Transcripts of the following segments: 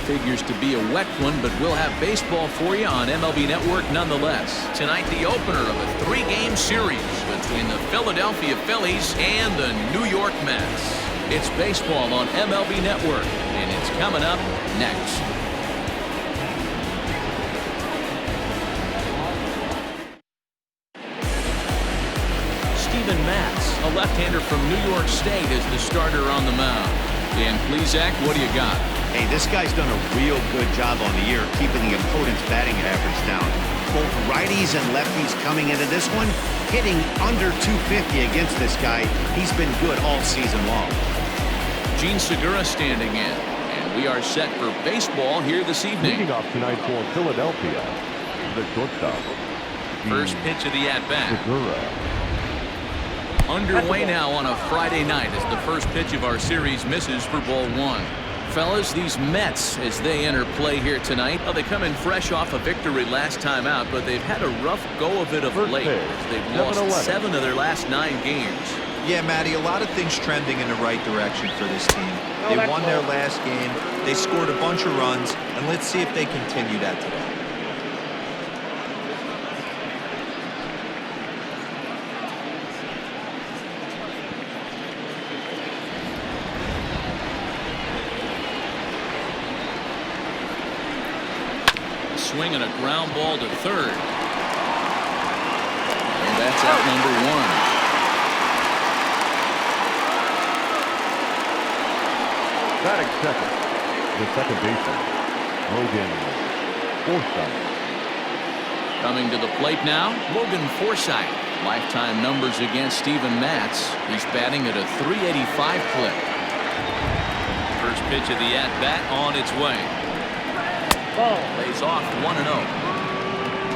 figures to be a wet one, but we'll have baseball for you on MLB Network nonetheless. Tonight, the opener of a 3-game series between the Philadelphia Phillies and the New York Mets. It's baseball on MLB Network, and it's coming up next. A left-hander from New York State is the starter on the mound. Dan Plesac, what do you got? Hey, this guy's done a real good job on the year keeping the opponent's batting average down. Both righties and lefties coming into this one, hitting under 250 against this guy. He's been good all season long. Gene Segura standing in, and we are set for baseball here this evening. Leading off tonight for Philadelphia, the shortstop. First pitch of the at-bat. Segura. Underway now on a Friday night as the first pitch of our series misses for ball one. Fellas, these Mets, as they enter play here tonight, they come in fresh off a victory last time out, but they've had a rough go of it of late. They've lost 7 of their last 9 games. Yeah, Matty, a lot of things trending in the right direction for this team. They won their last game, they scored a bunch of runs, and let's see if they continue that today. Swing and a ground ball to third. And that's out number 1. Batting second, the second baseman, Logan Forsythe. Coming to the plate now, Logan Forsythe. Lifetime numbers against Steven Matz. He's batting at a .385 clip. First pitch of the at-bat on its way. Lays off 1-0.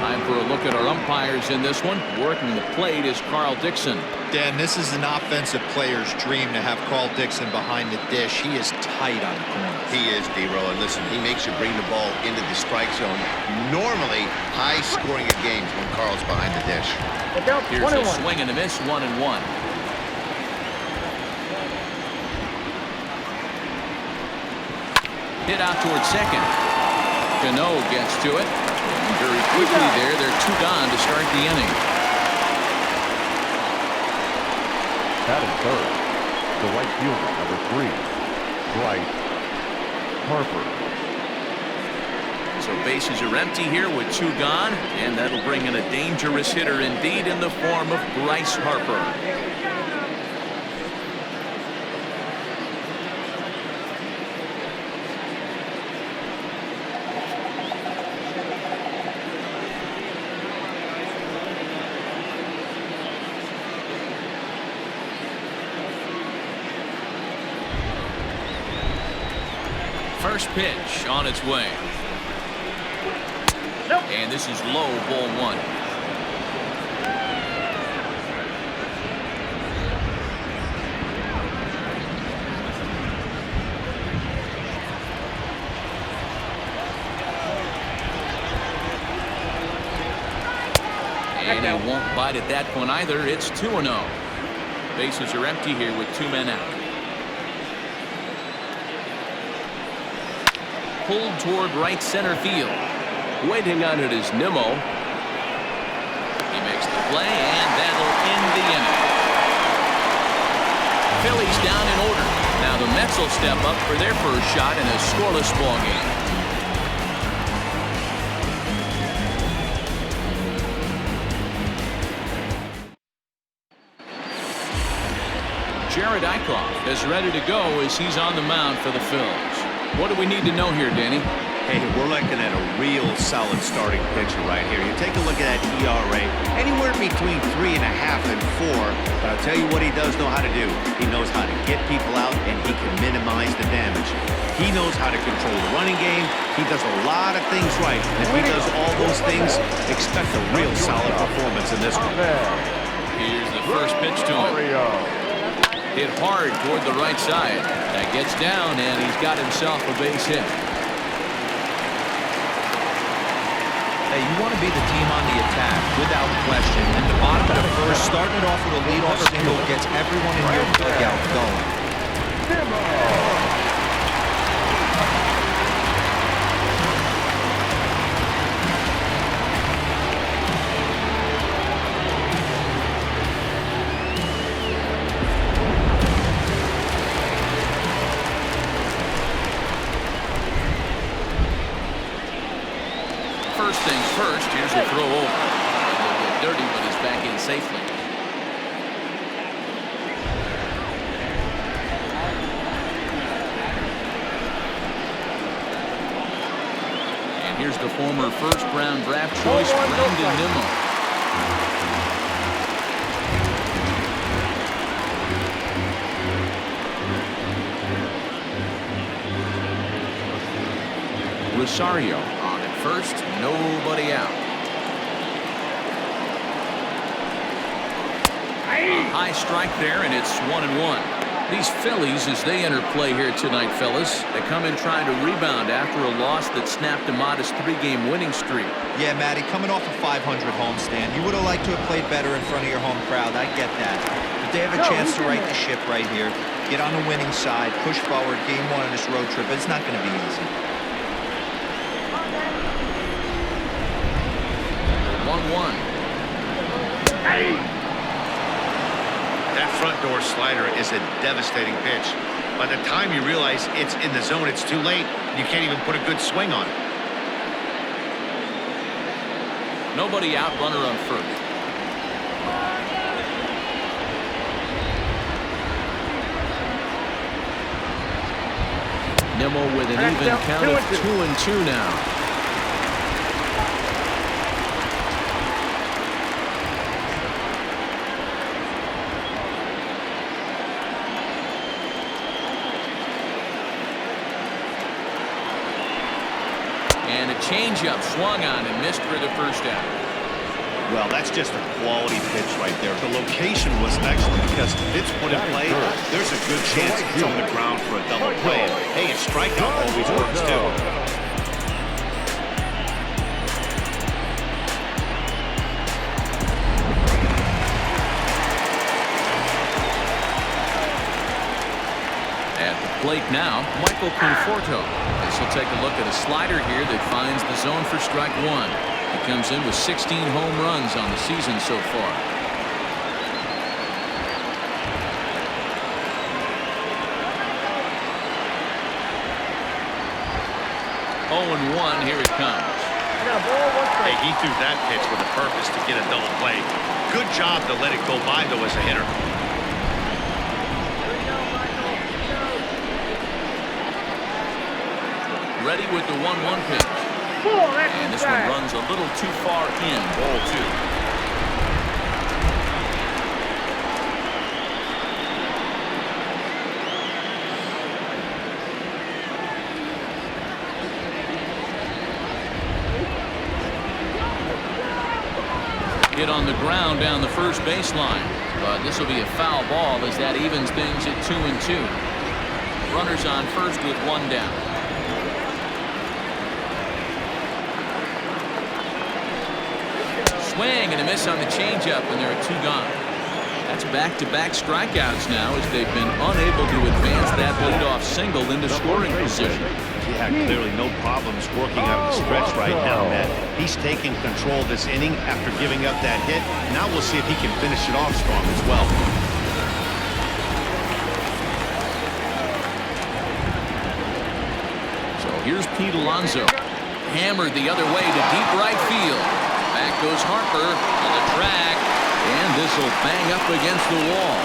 Time for a look at our umpires in this one. Working the plate is Carl Dixon. Dan, this is an offensive player's dream to have Carl Dixon behind the dish. He is tight on the corner. He is, D-Row, and listen, he makes you bring the ball into the strike zone. Normally, high scoring of games when Carl's behind the dish. Here's a swing and a miss, 1-1. Hit out towards second. Cano gets to it. And very quickly there, they're 2 gone to start the inning. Batting third, the right fielder, number 3, Bryce Harper. So bases are empty here with 2 gone, and that'll bring in a dangerous hitter indeed in the form of Bryce Harper. First pitch on its way. And this is low, ball 1. And he won't bite at that one either. It's 2-0. Bases are empty here with 2 men out. Pulled toward right center field. Waiting on it is Nimmo. He makes the play, and that'll end the inning. Phillies down in order. Now the Mets will step up for their first shot in a scoreless ball game. Jared Eichhoff is ready to go as he's on the mound for the Phillies. What do we need to know here, Danny? Hey, we're looking at a real solid starting pitcher right here. You take a look at that ERA, anywhere between 3.5 and 4. But I'll tell you what he does know how to do. He knows how to get people out, and he can minimize the damage. He knows how to control the running game. He does a lot of things right. And if he does all those things, expect a real solid performance in this one. Here's the first pitch to him. Hit hard toward the right side. That gets down, and he's got himself a base hit. Hey, you want to be the team on the attack, without question. At the bottom of the first, starting it off with a leadoff single gets everyone in your dugout going. Here's a throw over. He'll get dirty, but he's back in safely. And here's the former first-round draft choice, Brandon Nimmo. Rosario on at first, nobody out. A high strike there, and it's 1-1. These Phillies, as they enter play here tonight, fellas, they come in trying to rebound after a loss that snapped a modest 3-game winning streak. Yeah, Matty, coming off a 500 homestand, you would have liked to have played better in front of your home crowd. I get that. But they have a chance to right the ship right here, get on the winning side, push forward, game one on this road trip. It's not going to be easy. 1-1. That front door slider is a devastating pitch. By the time you realize it's in the zone, it's too late. You can't even put a good swing on it. Nobody out, runner on first. Nimmo with an even count of 2-2 now. And a changeup swung on and missed for the first out. Well, that's just a quality pitch right there. The location was excellent because if it's put in play, there's a good chance it's on the ground for a double play. Hey, a strikeout always works too. At the plate now, Michael Conforto. This will take a look at a slider here that finds the zone for strike one. He comes in with 16 home runs on the season so far. 0-1, here it comes. Hey, he threw that pitch with a purpose to get a double play. Good job to let it go by, though, as a hitter. Ready with the 1-1 pitch. And this one runs a little too far in, ball two. Hit on the ground down the first baseline, but this will be a foul ball as that evens things at 2-2. Runners on first with one down. Swing and a miss on the changeup, and there are two gone. That's back-to-back strikeouts now as they've been unable to advance that leadoff single into scoring position. Yeah, clearly no problems working out the stretch right now, Matt. He's taking control of this inning after giving up that hit. Now we'll see if he can finish it off strong as well. So here's Pete Alonso. Hammered the other way to deep right field. Back goes Harper on the track, and this will bang up against the wall.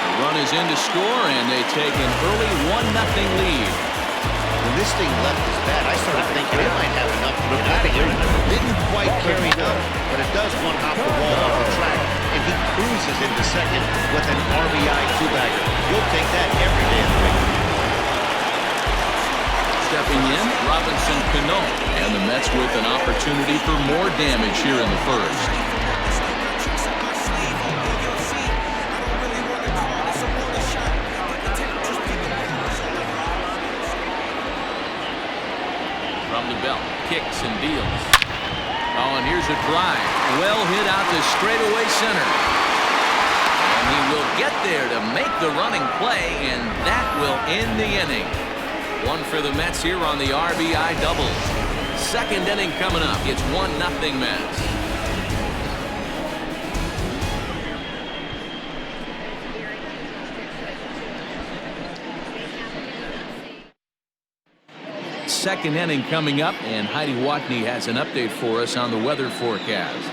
The run is in to score, and they take an early 1-0 lead. When this thing left his bat, I started thinking it might have enough to get out of here. Didn't quite carry enough, but it does one hop the wall off the track, and he cruises into second with an RBI two-bagger. You'll take that every day of the week. Stepping in, Robinson Cano, and the Mets with an opportunity for more damage here in the first. From the belt, kicks and deals. Oh, and here's a drive. Well hit out to straightaway center. And he will get there to make the running play, and that will end the inning. One for the Mets here on the RBI doubles. Second inning coming up. It's 1-0 Mets. second inning coming up, and Heidi Watney has an update for us on the weather forecast.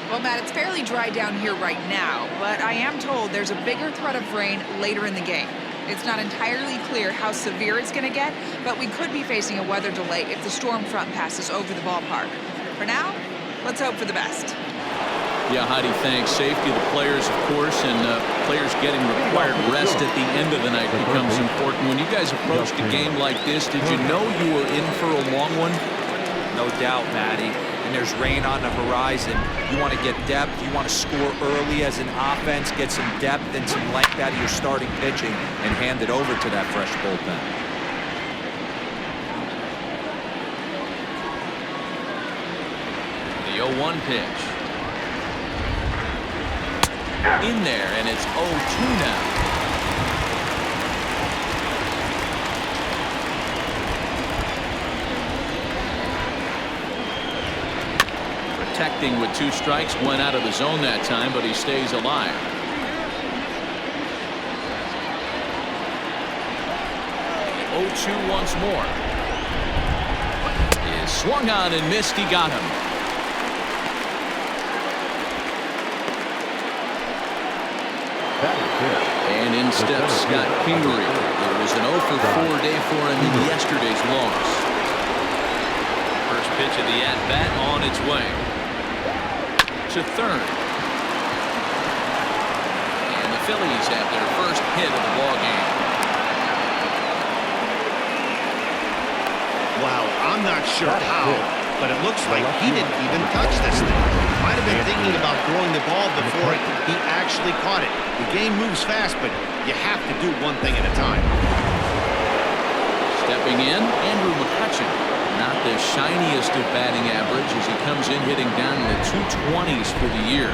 Well, Matt, it's fairly dry down here right now, but I am told there's a bigger threat of rain later in the game. It's not entirely clear how severe it's going to get, but we could be facing a weather delay if the storm front passes over the ballpark. For now, let's hope for the best. Yeah, Heidi, thanks. Safety of the players, of course, and players getting required rest at the end of the night becomes important. When you guys approached a game like this, did you know you were in for a long one? No doubt, Matty. And there's rain on the horizon. You want to get depth. You want to score early as an offense, get some depth and some length out of your starting pitching, and hand it over to that fresh bullpen. The 0-1 pitch. In there, and it's 0-2 now. Protecting with 2 strikes, went out of the zone that time, but he stays alive. The 0-2 once more. Is swung on and missed. He got him. And in steps Scott Kingery. It was an 0-for-4 day for him in yesterday's loss. First pitch of the at-bat on its way to third. And the Phillies have their first hit of the ball game. Wow, I'm not sure how, but it looks like he didn't even touch this thing. Might have been thinking about throwing the ball before he actually caught it. The game moves fast, but you have to do one thing at a time. Stepping in, Andrew McCutchen. Not the shiniest of batting average as he comes in hitting down in the 220s for the year.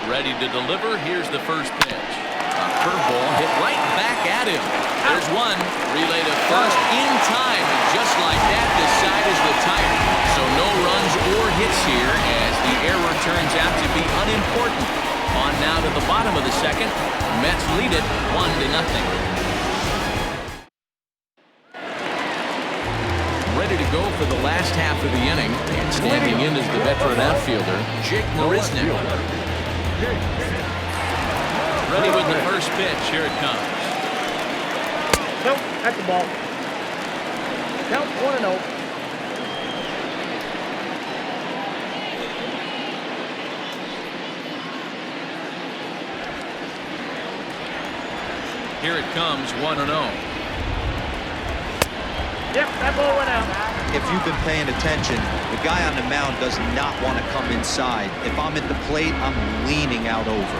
Ready to deliver. Here's the first pitch. A curveball hit right back at him. There's one. Relay to first in time. And just like that, this side is retired. So no runs or hits here as the error turns out to be unimportant. On now to the bottom of the second. Mets lead it 1-0. Ready to go for the last half of the inning, and standing in is the veteran outfielder, Jake Marisnick. Ready with the first pitch. Here it comes. Nope, that's the ball. Count 1-0. Here it comes, 1-0. Yep, that ball went out. If you've been paying attention, the guy on the mound does not want to come inside. If I'm at the plate, I'm leaning out over.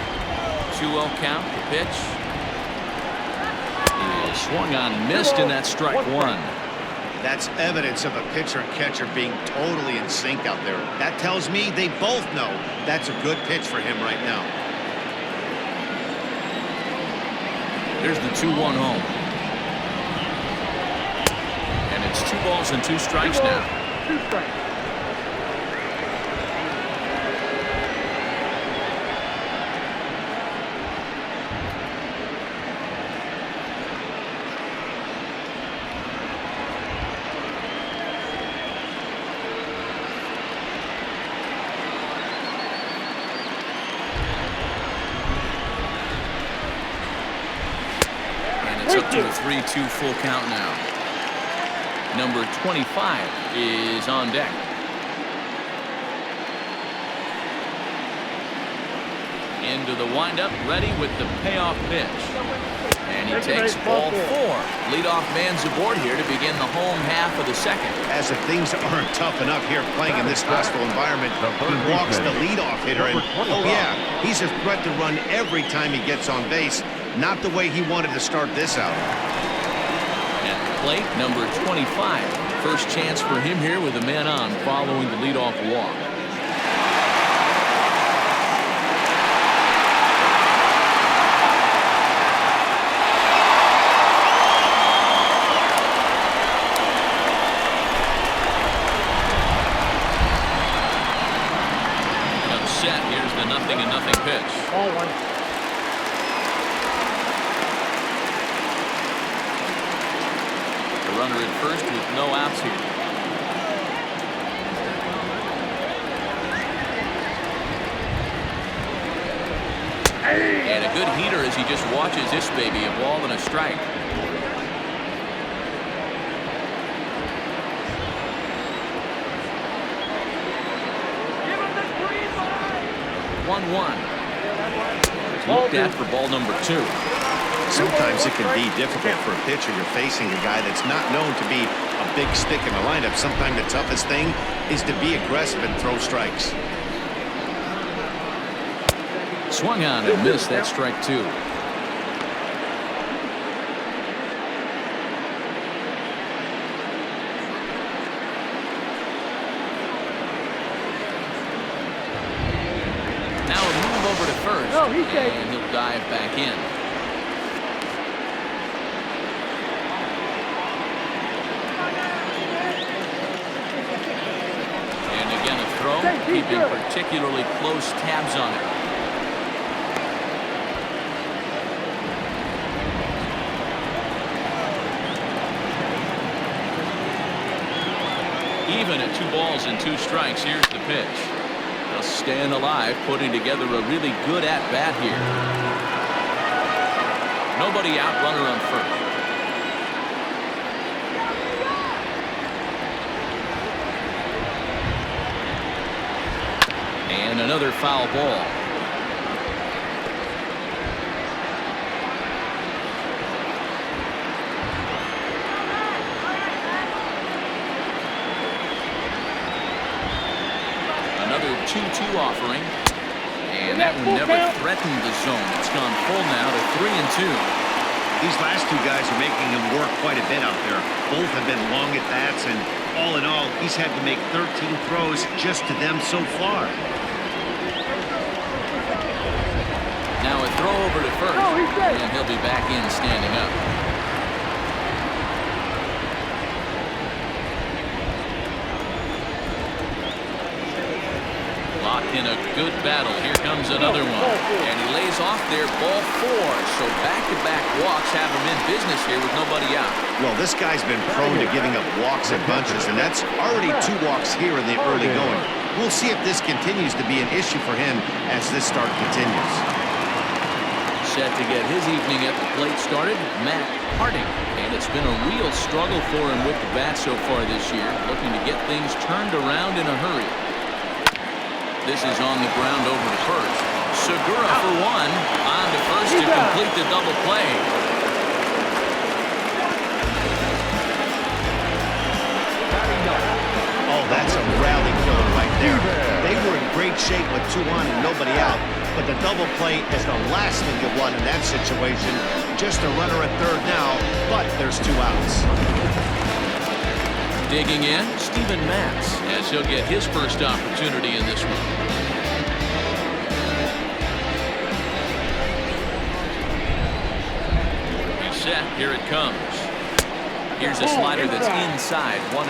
2-0 count. The pitch is swung on and missed, and that's strike one. That's evidence of a pitcher and catcher being totally in sync out there. That tells me they both know that's a good pitch for him right now. There's the 2-1 home. And it's 2 balls and 2 strikes now. 2 strikes. It's up to a 3-2 full count now. Number 25 is on deck. Into the windup, ready with the payoff pitch. And he takes ball 4. Leadoff man's aboard here to begin the home half of the second. As if things aren't tough enough here playing in this hostile environment, he walks the leadoff hitter, and oh yeah, he's a threat to run every time he gets on base. Not the way he wanted to start this out. At the plate, number 25. First chance for him here with a man on following the leadoff walk. Set. Here's the 0-0 pitch. Ball 1. runner at first with no outs here. And a good heater as he just watches this baby, a ball and a strike. 1-1. Looked at for ball number 2. Sometimes it can be difficult for a pitcher. You're facing a guy that's not known to be a big stick in the lineup. Sometimes the toughest thing is to be aggressive and throw strikes. Swung on and missed. That strike 2. Now a move over to first. No, he's safe. And he'll dive back in. And again a throw, keeping particularly close tabs on it. Even at 2 balls and 2 strikes, here's the pitch. Just staying alive, putting together a really good at-bat here. Nobody out, runner on first. And another foul ball. Another 2-2 offering. And that one never threatened the zone. It's gone full now to 3-2. These last 2 guys are making him work quite a bit out there. Both have been long at bats, and all in all, he's had to make 13 throws just to them so far. Now a throw over to first. And he'll be back in standing up. Locked in a good battle. Here comes another one. And he lays off there, ball 4. So back-to-back walks have him in business here with nobody out. Well, this guy's been prone to giving up walks and bunches, and that's already 2 walks here in the early going. We'll see if this continues to be an issue for him as this start continues. Set to get his evening at the plate started, Matt Harding. And it's been a real struggle for him with the bat so far this year, looking to get things turned around in a hurry. This is on the ground over to first. Segura for 1. On to first to complete the double play. Oh, that's a rally killer right there. They were in great shape with 2 on and nobody out, but the double play is the last thing you want in that situation. Just a runner at third now, but there's 2 outs. Digging in, Steven Matz, as he'll get his first opportunity in this one. He's set. Here it comes. Here's a slider that's inside, 1-0.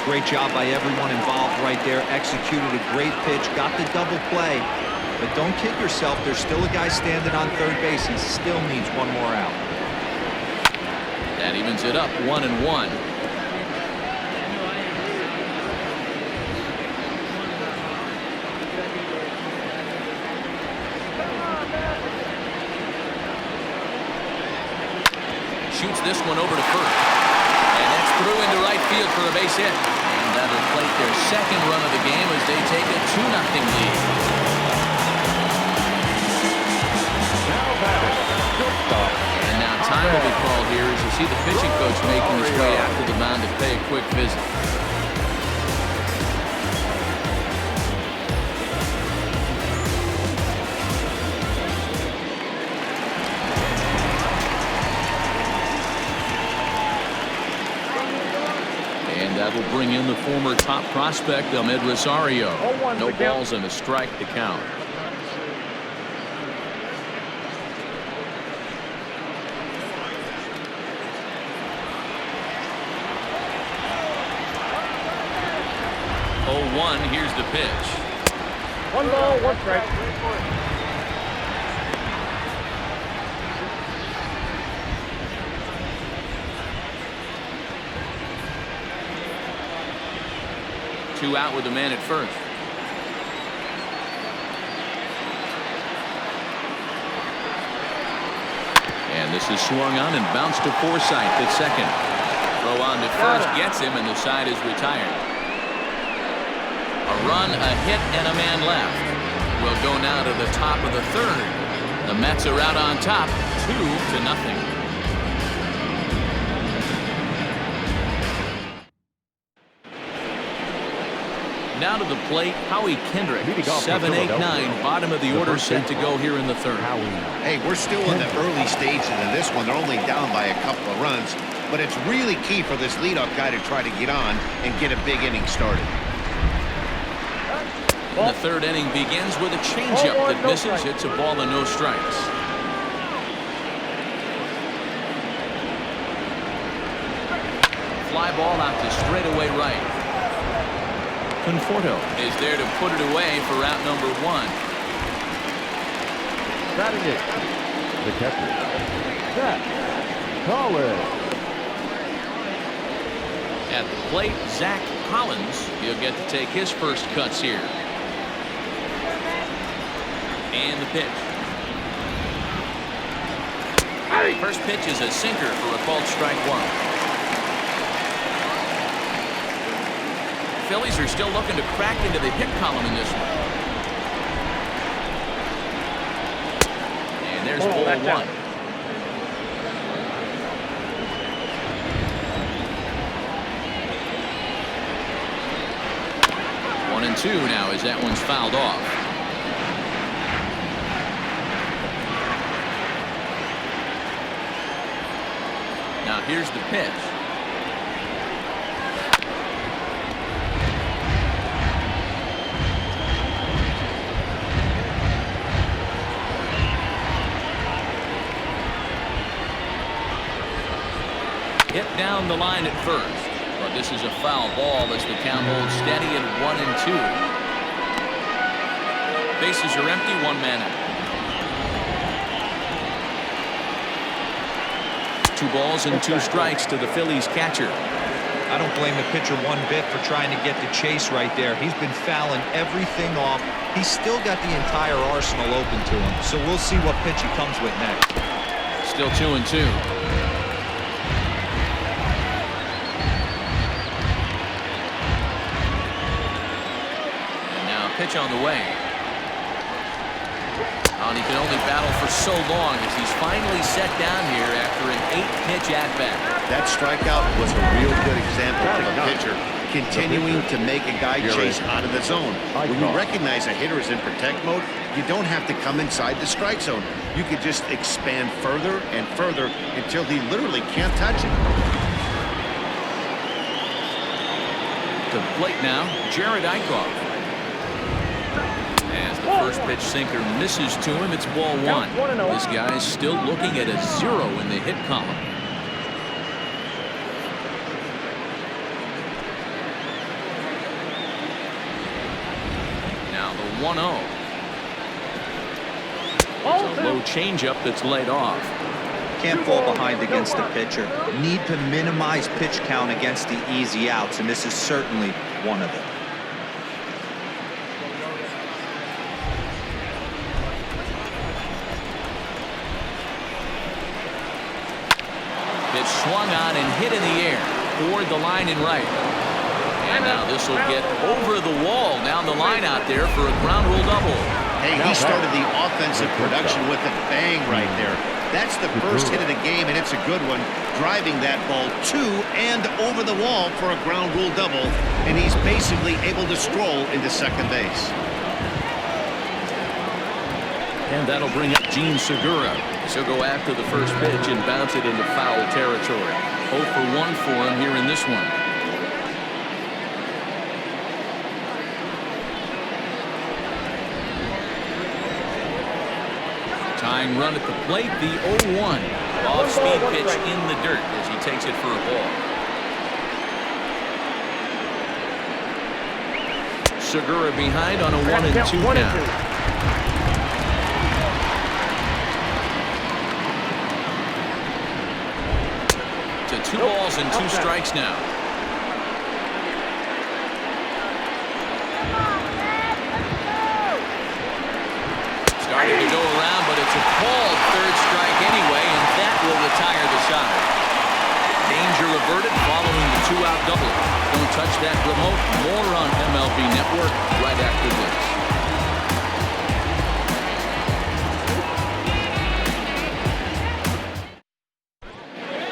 Great job by everyone involved right there. Executed a great pitch, got the double play. But don't kid yourself, there's still a guy standing on third base. He still needs 1 more out. That evens it up, 1-1. Shoots this one over to first. And that's through into right field for a base hit. And that'll plate their second run of the game as they take a 2-0 lead. And now time will be called here as you see the pitching coach making his way out to the mound to pay a quick visit. That will bring in the former top prospect, Ahmed Rosario. No balls and a strike to count. Oh, 1, here's the pitch. 1 ball, 1 strike. 2 out with a man at first. And this is swung on and bounced to Forsythe at second. Throw on to first gets him, and the side is retired. A run, a hit, and a man left. We'll go now to the top of the third. The Mets are out on top, 2-0. Now to the plate, Howie Kendrick. 7-8-9, bottom of the order, set to go here in the third. Hey, we're still in the early stages of this one. They're only down by a couple of runs, but it's really key for this leadoff guy to try to get on and get a big inning started. And the third inning begins with a changeup that misses. It's a ball and no strikes. Fly ball out to straightaway right. Conforto is there to put it away for out number 1. Batting it, the catcher, Zach Collins. At the plate, Zach Collins. He'll get to take his first cuts here. And the pitch. First pitch is a sinker for a called strike 1. Phillies are still looking to crack into the hit column in this one. And there's ball 1. One and 2 now as that one's fouled off. Now here's the pitch. Hit down the line at first, but this is a foul ball as the count holds steady at 1-2. Bases are empty, 1 man out. 2 balls and 2 strikes to the Phillies catcher. I don't blame the pitcher one bit for trying to get the chase right there. He's been fouling everything off. He's still got the entire arsenal open to him, so we'll see what pitch he comes with next. Still 2-2. Pitch on the way. And he can only battle for so long as he's finally set down here after an 8-pitch at-bat. That strikeout was a real good example of a pitcher continuing to make a guy chase out of the zone. When you recognize a hitter is in protect mode, you don't have to come inside the strike zone. You could just expand further and further until he literally can't touch it. To the plate now, Jared Eichhoff. As the first pitch sinker misses to him, it's ball 1. This guy's still looking at a 0 in the hit column. Now the 1-0. It's a low changeup that's laid off. Can't fall behind against the pitcher. Need to minimize pitch count against the easy outs, and this is certainly one of them. Pitch swung on and hit in the air toward the line and right. And now this will get over the wall down the line out there for a ground rule double. Hey, he started the offensive production with a bang right there. That's the first hit of the game, and it's a good one, driving that ball to and over the wall for a ground rule double, and he's basically able to stroll into second base. And that'll bring up Gene Segura. He'll go after the first pitch and bounce it into foul territory. 0 for 1 for him here in this one. Tying run at the plate, the 0-1. Off-speed pitch in the dirt as he takes it for a ball. Segura behind on a 1-2 count. To 2 balls and 2 strikes now. Starting to go around, but it's a called third strike anyway, and that will retire the side. Danger averted following the two-out double. Don't touch that remote. More on MLB Network right after this.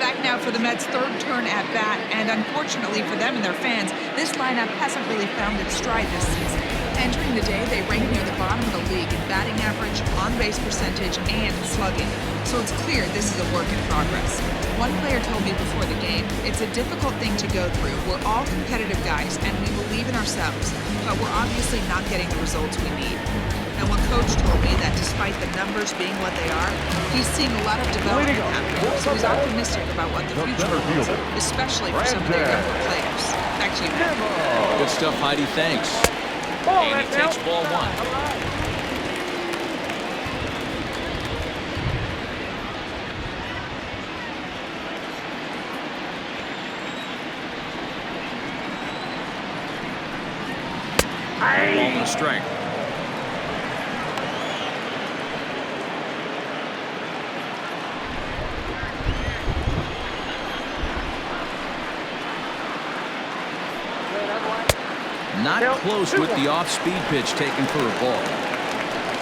Back now for the Mets' third turn at bat, and unfortunately for them and their fans, this lineup hasn't really found its stride this season. Entering the day, they rank near the bottom of the league in batting average, on-base percentage, and slugging. So it's clear this is a work in progress. One player told me before the game, it's a difficult thing to go through. We're all competitive guys, and we believe in ourselves, but we're obviously not getting the results we need. And one coach told me that despite the numbers being what they are, he's seeing a lot of development happening, so he's optimistic about what the future holds, especially for some of their younger players. Back to you, Matt. Good stuff, Heidi. Thanks. And he takes ball one. Ball and a strike. Not close with the off-speed pitch taken for a ball.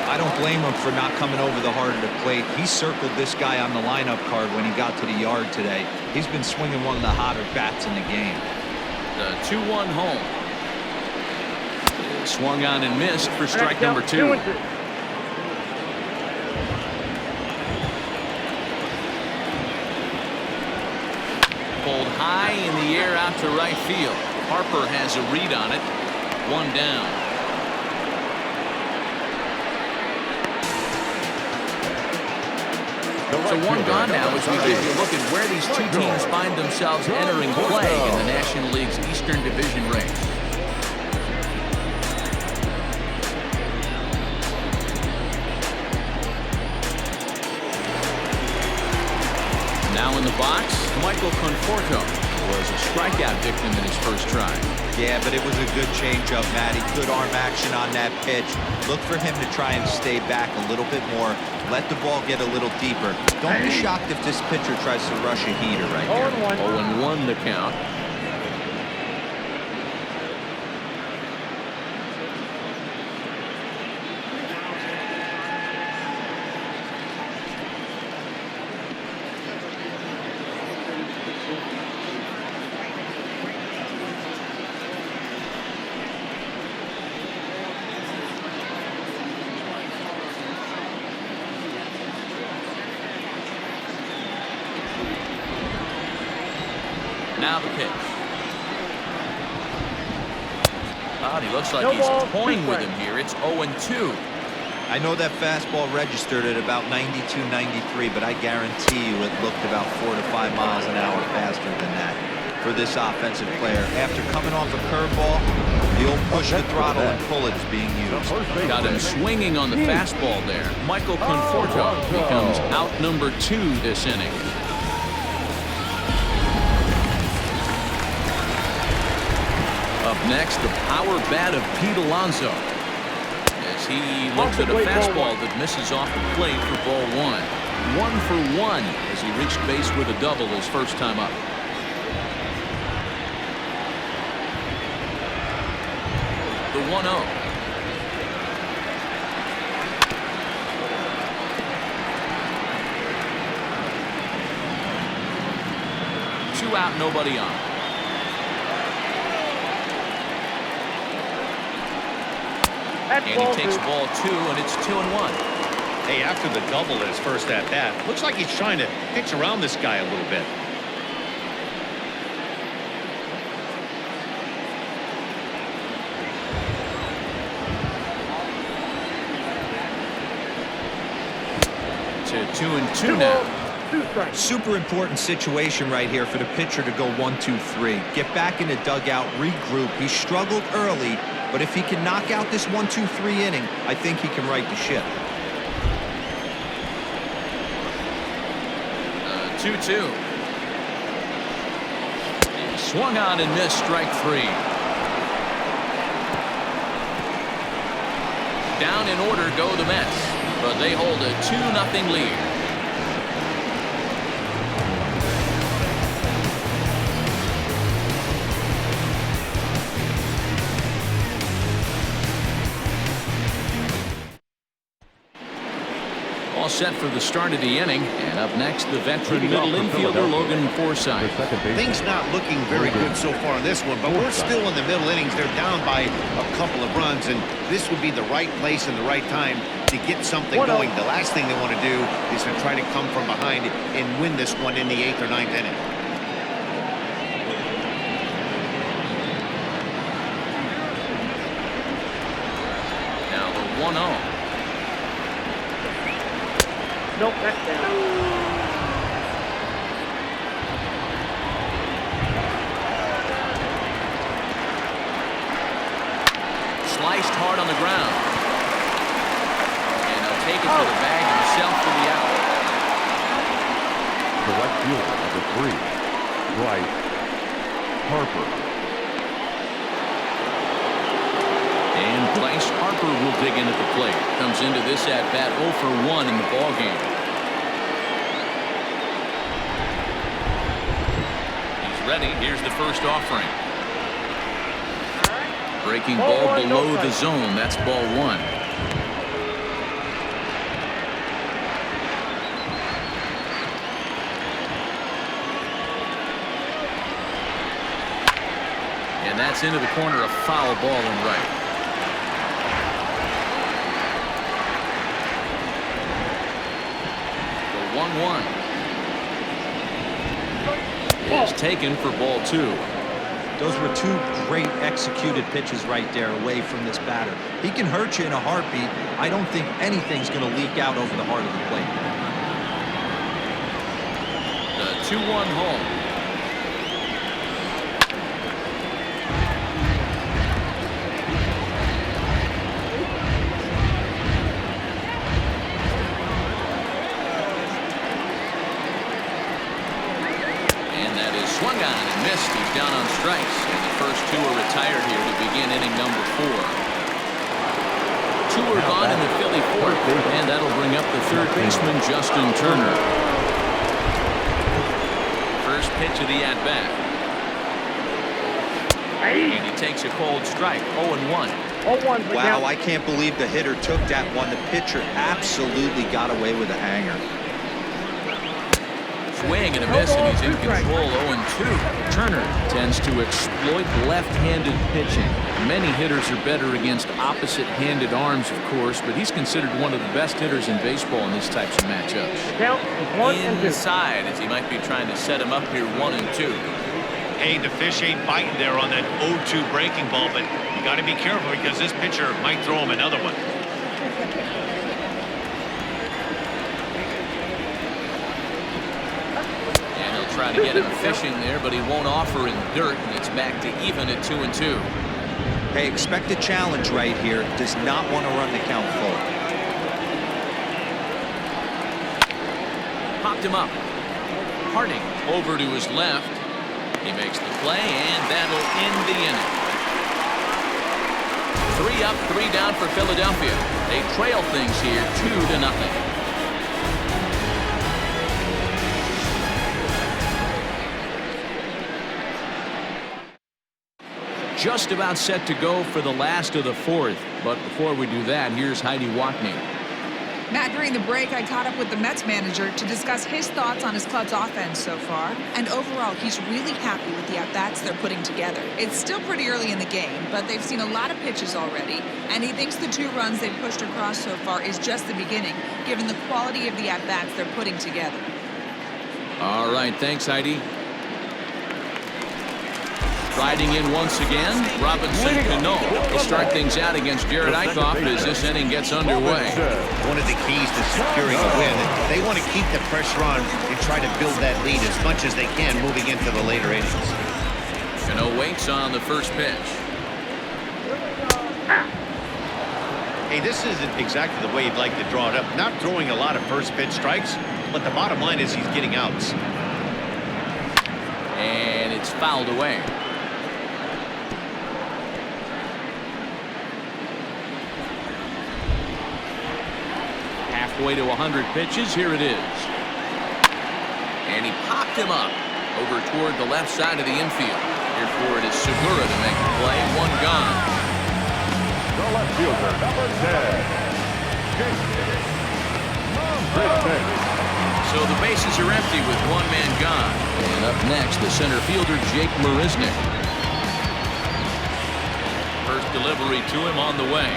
I don't blame him for not coming over the heart of the plate. He circled this guy on the lineup card when he got to the yard today. He's been swinging one of the hotter bats in the game. The 2-1 home. Swung on and missed for strike number 2. Pulled high in the air out to right field. Harper has a read on it. One down. So one gone now as we take a look at where these two teams find themselves entering play in the National League's Eastern Division race. Now in the box, Michael Conforto was a strikeout victim in his first try. Yeah, but it was a good changeup, Matty. Good arm action on that pitch. Look for him to try and stay back a little bit more. Let the ball get a little deeper. Don't be shocked if this pitcher tries to rush a heater right here. 0-1 the count. Now the pitch. He looks like he's toying with him here. It's 0-2. I know that fastball registered at about 92, 93, but I guarantee you it looked about 4 to 5 miles an hour faster than that for this offensive player. After coming off a curveball, the old push the throttle and pull it is being used. Got him swinging on the fastball there. Michael Conforto becomes out number 2 this inning. Up next, the power bat of Pete Alonso as he looks at a fastball that misses off the plate for ball 1. 1 for 1 as he reached base with a double his first time up. The 1-0. Two out, nobody on. And he takes ball 2, and it's 2-1. Hey, after the double at his first at-bat, looks like he's trying to pitch around this guy a little bit. To 2-2 now. Super important situation right here for the pitcher to go 1-2-3. Get back in the dugout, regroup. He struggled early, but if he can knock out this 1-2-3 inning, I think he can right the ship. 2-2. Swung on and missed, strike 3. Down in order go the Mets, but they hold a 2-0 lead. All set for the start of the inning, and up next the veteran middle infielder Logan Forsythe. Things not looking very good so far in this one, but we're still in the middle innings. They're down by a couple of runs, and this would be the right place and the right time to get something going. The last thing they want to do is to try to come from behind and win this one in the 8th or 9th inning. Now the 1-0. Nope, that's down. Sliced hard on the ground. And he'll take it to the bag himself for the out. The right fielder, number 3, Bryce Harper. And Bryce Harper will dig in at the plate. Comes into this at-bat 0 for 1 in the ballgame. He's ready. Here's the first offering. Breaking ball below the zone. That's ball 1. And that's into the corner, a foul ball and right. The 1-1 is taken for ball 2. Those were 2 great executed pitches right there away from this batter. He can hurt you in a heartbeat. I don't think anything's going to leak out over the heart of the plate. The 2-1 home. Swung on and missed. He's down on strikes, and the first 2 are retired here to begin inning number 4. 2 are gone in the Philly 4th, and that'll bring up the third baseman Justin Turner. First pitch of the at-bat, and he takes a cold strike. 0-1. 0-1. Wow, I can't believe the hitter took that one. The pitcher absolutely got away with a hanger. Swing and a miss, and he's in control. 0-2. Turner tends to exploit left-handed pitching. Many hitters are better against opposite-handed arms, of course, but he's considered one of the best hitters in baseball in these types of matchups. Count is 1 and 2. Inside, as he might be trying to set him up here. 1-2. Hey, the fish ain't biting there on that 0-2 breaking ball, but you got to be careful because this pitcher might throw him another one. Try to get him fishing there, but he won't offer in dirt, and it's back to even at 2-2. Hey, expect a challenge right here. Does not want to run the count full. Popped him up. Harding over to his left. He makes the play, and that'll end the inning. 3 up, 3 down for Philadelphia. They trail things here 2-0. Just about set to go for the last of the 4th. But before we do that, here's Heidi Watney. Matt, during the break, I caught up with the Mets manager to discuss his thoughts on his club's offense so far. And overall, he's really happy with the at-bats they're putting together. It's still pretty early in the game, but they've seen a lot of pitches already. And he thinks the 2 runs they've pushed across so far is just the beginning, given the quality of the at-bats they're putting together. All right, thanks, Heidi. Riding in once again, Robinson Cano will start things out against Jared Eichhoff as this inning gets underway. One of the keys to securing a win, they want to keep the pressure on and try to build that lead as much as they can moving into the later innings. Cano waits on the first pitch. Hey, this isn't exactly the way you'd like to draw it up. Not throwing a lot of first pitch strikes, but the bottom line is he's getting outs. And it's fouled away. halfway to 100 pitches. Here it is. And he popped him up over toward the left side of the infield. Here for it is Segura to make the play. One gone. The left fielder, number 10. So the bases are empty with one man gone. And up next, the center fielder, Jake Marisnick. First delivery to him on the way.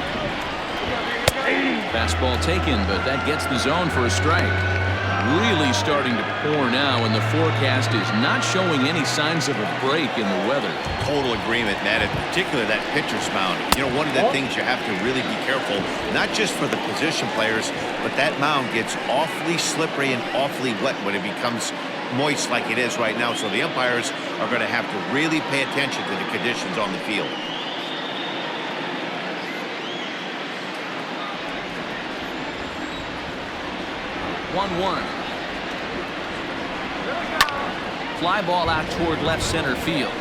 Fastball taken, but that gets the zone for a strike. Really starting to pour now, and the forecast is not showing any signs of a break in the weather. Total agreement, Matt. In particular, that pitcher's mound. You know, one of the things you have to really be careful, not just for the position players, but that mound gets awfully slippery and awfully wet when it becomes moist like it is right now. So the umpires are going to have to really pay attention to the conditions on the field. One. Fly ball out toward left center field.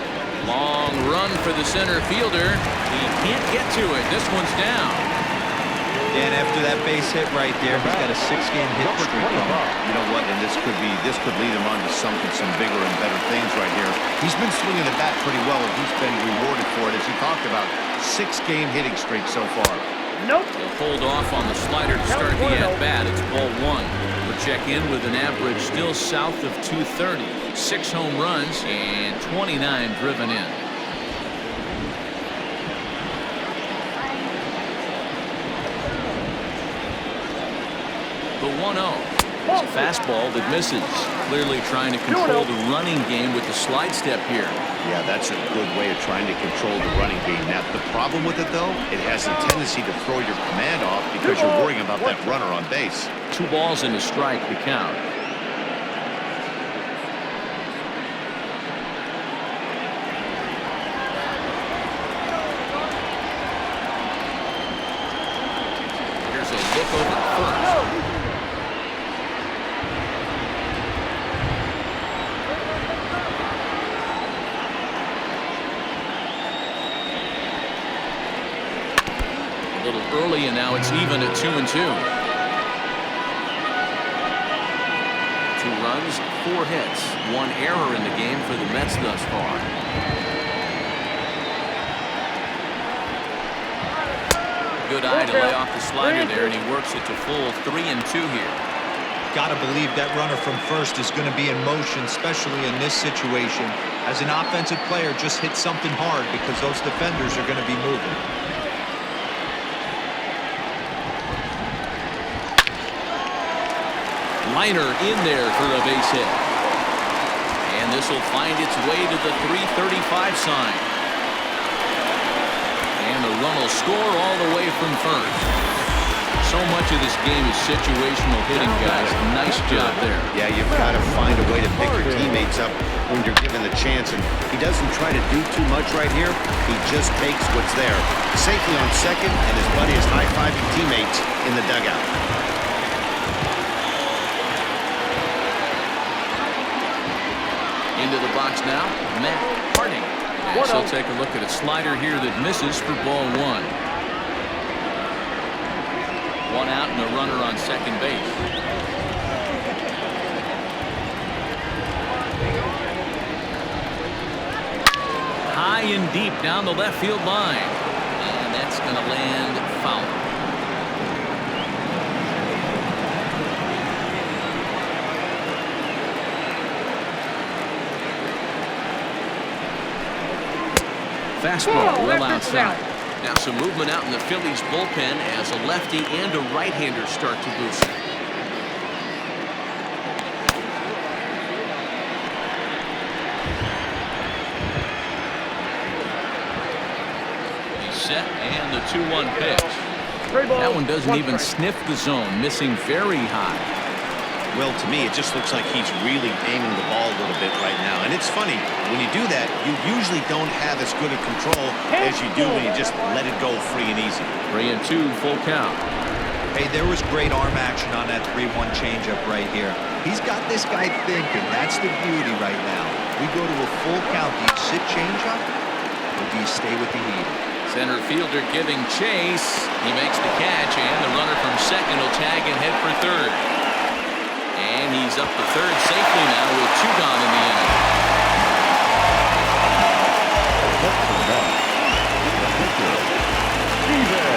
Long run for the center fielder. He can't get to it. This one's down. And after that base hit right there, he's got a 6-game hit streak going. You know what? And this could lead him on to some bigger and better things right here. He's been swinging the bat pretty well, and he's been rewarded for it, as you talked about. 6-game hitting streak so far. Nope. He'll hold off on the slider to start the at-bat. It's ball one. We'll check in with an average still south of 230. 6 home runs and 29 driven in. The 1-0. It's a fastball that misses. Clearly trying to control the running game with the slide step here. Yeah, that's a good way of trying to control the running game. Now, the problem with it, though, it has a tendency to throw your command off because you're worrying about that runner on base. 2 balls and a strike to count. Here's a look over first. A little early, and now it's even at 2-2. 2 runs, 4 hits, 1 error in the game for the Mets thus far. Good eye to lay off the slider there, and he works it to full 3-2 here. Gotta believe that runner from first is going to be in motion, especially in this situation. As an offensive player, just hit something hard because those defenders are going to be moving. Liner in there for a base hit. And this will find its way to the 335 sign. And the run will score all the way from first. So much of this game is situational hitting, guys. Nice job there. Yeah, you've got to find a way to pick your teammates up when you're given the chance. And he doesn't try to do too much right here. He just takes what's there. Safely on second, and his buddy is high-fiving teammates in the dugout. Into the box now, Matt Harding. And so take a look at a slider here that misses for ball 1. 1 out and a runner on second base. High and deep down the left field line. And that's going to land foul. Fastball well outside. Now some movement out in the Phillies bullpen as a lefty and a right-hander start to loosen. He's set and the 2-1 pitch. That one doesn't even sniff the zone, missing very high. Well, to me, it just looks like he's really aiming the ball a little bit right now. And it's funny, when you do that, you usually don't have as good a control as you do when you just let it go free and easy. 3-2, full count. Hey, there was great arm action on that 3-1 changeup right here. He's got this guy thinking. That's the beauty right now. We go to a full count. Do you sit changeup or do you stay with the heater? Center fielder giving chase. He makes the catch, and the runner from second will tag and head for third. And he's up to third safely now with 2 gone in the inning.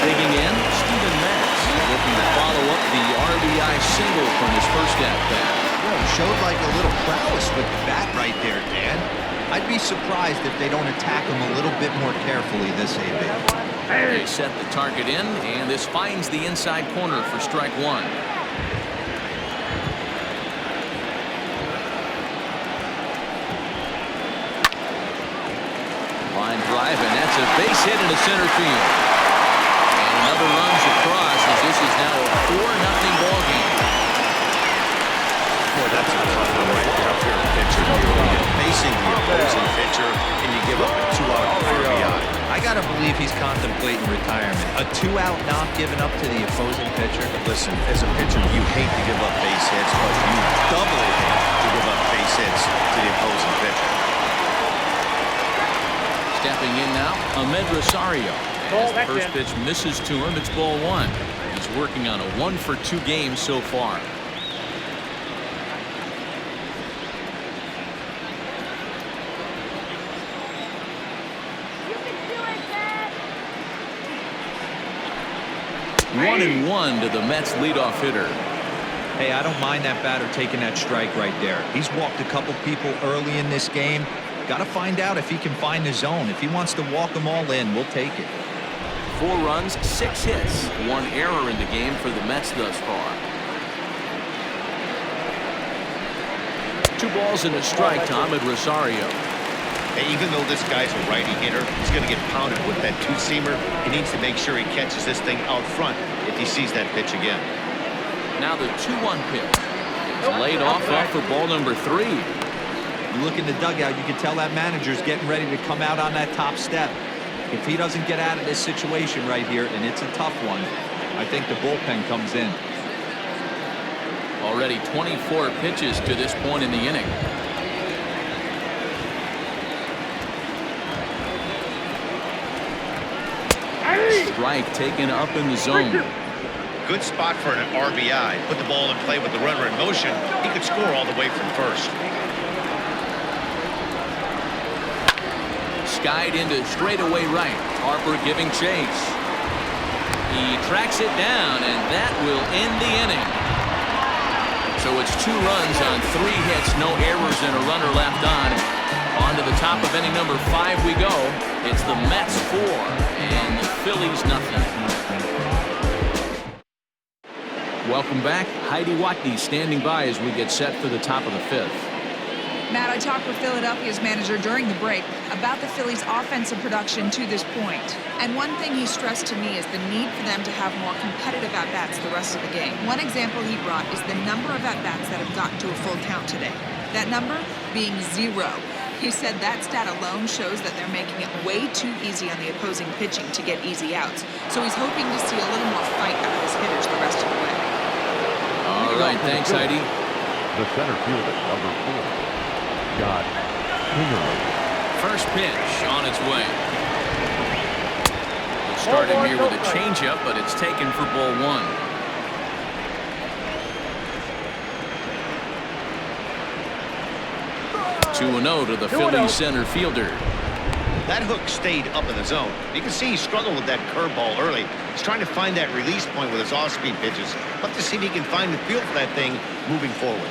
Digging in, Steven Matz looking to follow up the RBI single from his first at-bat. Well, showed like a little prowess with the bat right there, Dan. I'd be surprised if they don't attack him a little bit more carefully this AB. They set the target in, and this finds the inside corner for strike 1. Line drive, and that's a base hit into center field. And another runs across as this is now a 4-0 ball game. Boy, that's a tough one right there for a pitcher. You're facing the opposing pitcher, and you give up a 2-out RBI. I gotta believe he's contemplating retirement. A 2-out knock given up to the opposing pitcher. Listen, as a pitcher, you hate to give up base hits, but you doubly hate to give up base hits to the opposing pitcher. Stepping in now, Ahmed Rosario. As the first pitch misses to him, it's ball 1. He's working on a 1-for-2 game so far. One and 1 to the Mets leadoff hitter. Hey, I don't mind that batter taking that strike right there. He's walked a couple people early in this game. Got to find out if he can find the zone. If he wants to walk them all in, we'll take it. 4 runs, 6 hits, 1 error in the game for the Mets thus far. 2 balls and a strike to Ahmed Rosario. Hey, even though this guy's a righty hitter, he's going to get pounded with that 2-seamer. He needs to make sure he catches this thing out front if he sees that pitch again. Now the 2-1 pitch. It's laid off for ball number 3. You look in the dugout, you can tell that manager's getting ready to come out on that top step. If he doesn't get out of this situation right here, and it's a tough one, I think the bullpen comes in. Already 24 pitches to this point in the inning. Strike taken up in the zone. Good spot for an RBI. Put the ball in play with the runner in motion. He could score all the way from first. Skied into straightaway right. Harper giving chase. He tracks it down, and that will end the inning. So it's 2 runs on 3 hits, no errors, and a runner left on. On to the top of inning number 5 we go. It's the Mets 4 and the Phillies nothing. Welcome back. Heidi Watney standing by as we get set for the top of the 5th. Matt, I talked with Philadelphia's manager during the break about the Phillies' offensive production to this point. And one thing he stressed to me is the need for them to have more competitive at-bats the rest of the game. One example he brought is the number of at-bats that have gotten to a full count today. That number being 0. He said that stat alone shows that they're making it way too easy on the opposing pitching to get easy outs. So he's hoping to see a little more fight out of his hitters the rest of the way. All right, thanks, Heidi. The center fielder, number 4. Got Kingery. First pitch on its way. It started here with a changeup, but it's taken for ball 1. 2-0 to the Phillies center fielder. That hook stayed up in the zone. You can see he struggled with that curveball early. He's trying to find that release point with his off-speed pitches. Love to see if he can find the feel for that thing moving forward.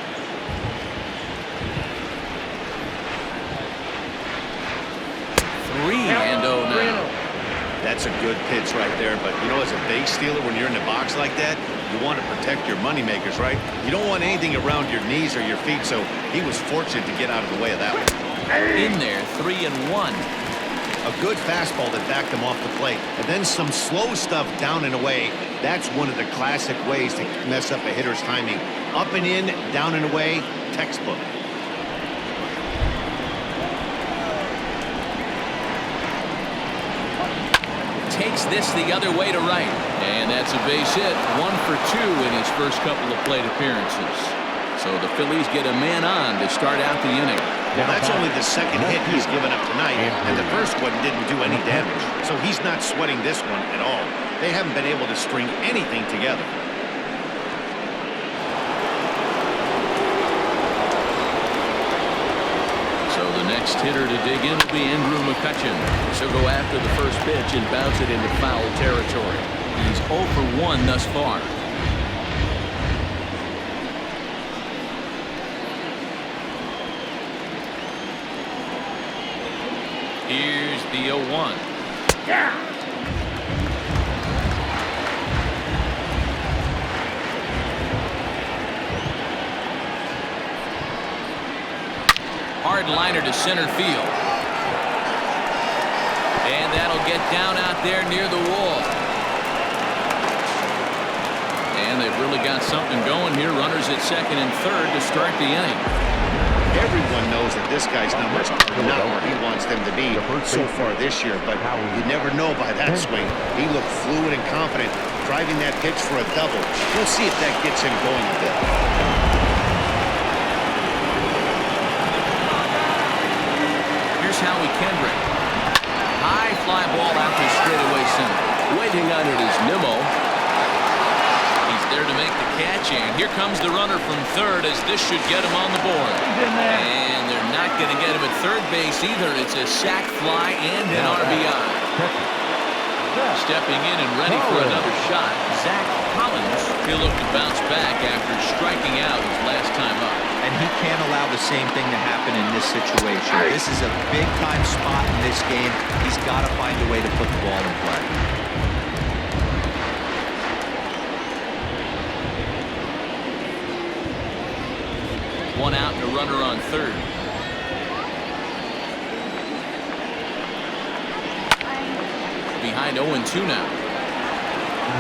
Now. That's a good pitch right there, but you know, as a base stealer, when you're in the box like that, you want to protect your moneymakers, right? You don't want anything around your knees or your feet, so he was fortunate to get out of the way of that one. In there, 3-1. A good fastball that backed him off the plate, and then some slow stuff down and away. That's one of the classic ways to mess up a hitter's timing. Up and in, down and away, textbook. Takes this the other way to right. And that's a base hit. 1 for 2 in his first couple of plate appearances. So the Phillies get a man on to start out the inning. Well, that's only the second hit he's given up tonight, and the first one didn't do any damage. So he's not sweating this one at all. They haven't been able to string anything together. So the next hitter to dig in will be Andrew McCutchen. She'll go after the first pitch and bounce it into foul territory. He's 0 for 1 thus far. Here's the 0-1. Yeah. Hard liner to center field. And that'll get down out there near the wall. And they've really got something going here. Runners at second and third to start the inning. Everyone knows that this guy's numbers are not where he wants them to be so far this year, but you never know by that swing. He looked fluid and confident, driving that pitch for a double. We'll see if that gets him going a bit. Here's Howie Kendrick. High fly ball out to straightaway center. Waiting on it is Nimmo. He's there to make the catch, and here comes the runner from third as this should get him on the board. And they're not going to get him at third base either. It's a sac fly and an RBI. Stepping in and ready for another shot, Zach Collins. He'll look to bounce back after striking out his last time up. And he can't allow the same thing to happen in this situation. This is a big-time spot in this game. He's got to find a way to put the ball in play. One out and a runner on third. Behind 0-2 now.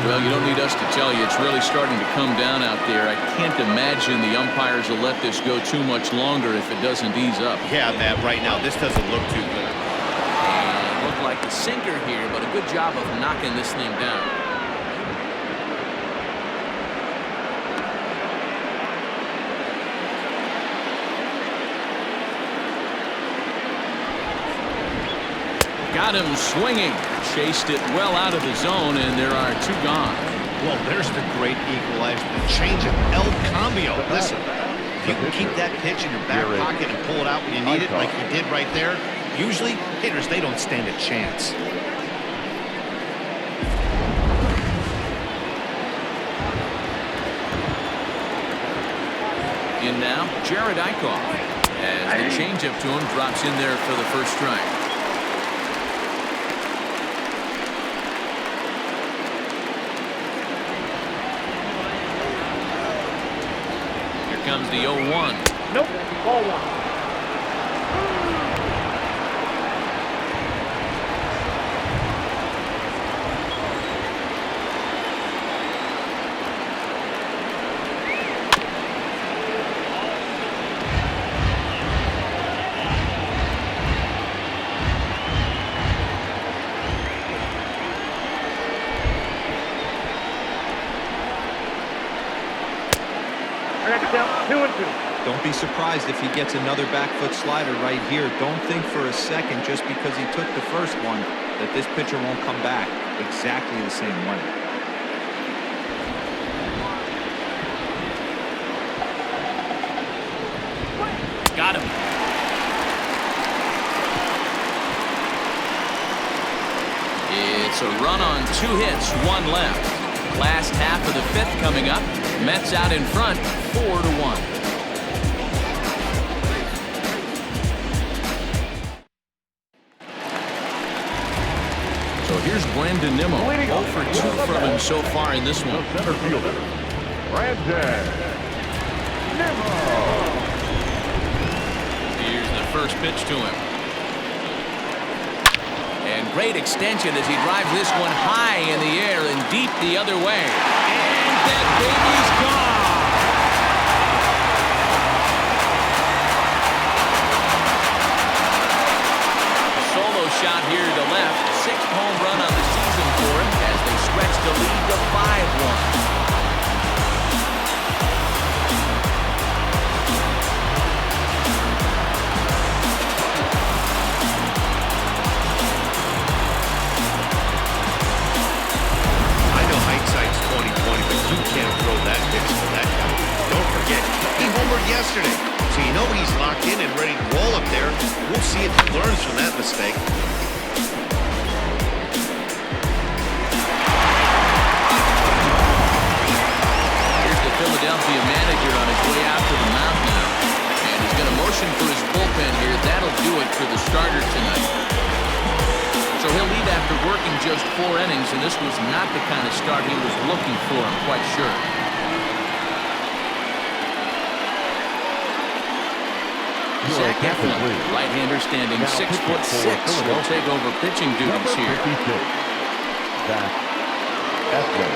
Well, you don't need us to tell you it's really starting to come down out there. I can't imagine the umpires will let this go too much longer if it doesn't ease up. Yeah, Matt, right now this doesn't look too good. And looked like the sinker here, but a good job of knocking this thing down. Got him swinging. Chased it well out of the zone, and there are two gone. Well, there's the great equalizer. The change of El Cambio. Listen, if you can keep that pitch in your back pocket and pull it out when you need it like you did right there, usually hitters, they don't stand a chance. In now, Jared Eichhoff. As the changeup to him drops in there for the first strike. Comes the 0-1. Nope. Ball one. Down 2-2. Don't be surprised if he gets another back foot slider right here. Don't think for a second just because he took the first one that this pitcher won't come back exactly the same way. Got him. It's a run on 2 hits, 1 left. Last half of the 5th coming up. Mets out in front, 4-1. So here's Brandon Nimmo. 0 for 2 from him so far in this one. Center fielder, Brandon Nimmo. Here's the first pitch to him. And great extension as he drives this one high in the air and deep the other way. And that baby's gone. Solo shot here to left. 6th home run on the season for him as they stretch the lead to 5-1. yesterday. So you know he's locked in and ready to roll up there. We'll see if he learns from that mistake. Here's the Philadelphia manager on his way out to the mound now. And he's going to motion for his bullpen here. That'll do it for the starter tonight. So he'll leave after working just 4 innings, and this was not the kind of start he was looking for, I'm quite sure. Zach Eflin, right-hander standing 6'6", will take over pitching duties here. Zach Eflin.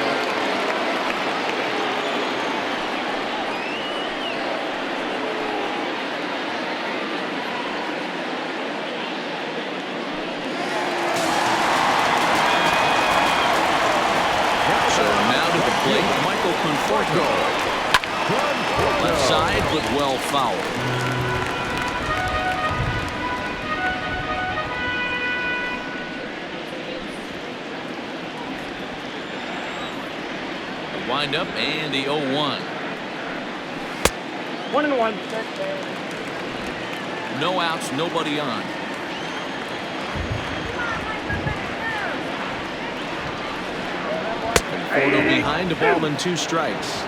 Michael Conforto. Left side, but well fouled. The wind-up and the 0-1. 1-1. No outs, nobody on. Conforto behind, a ball and 2 strikes.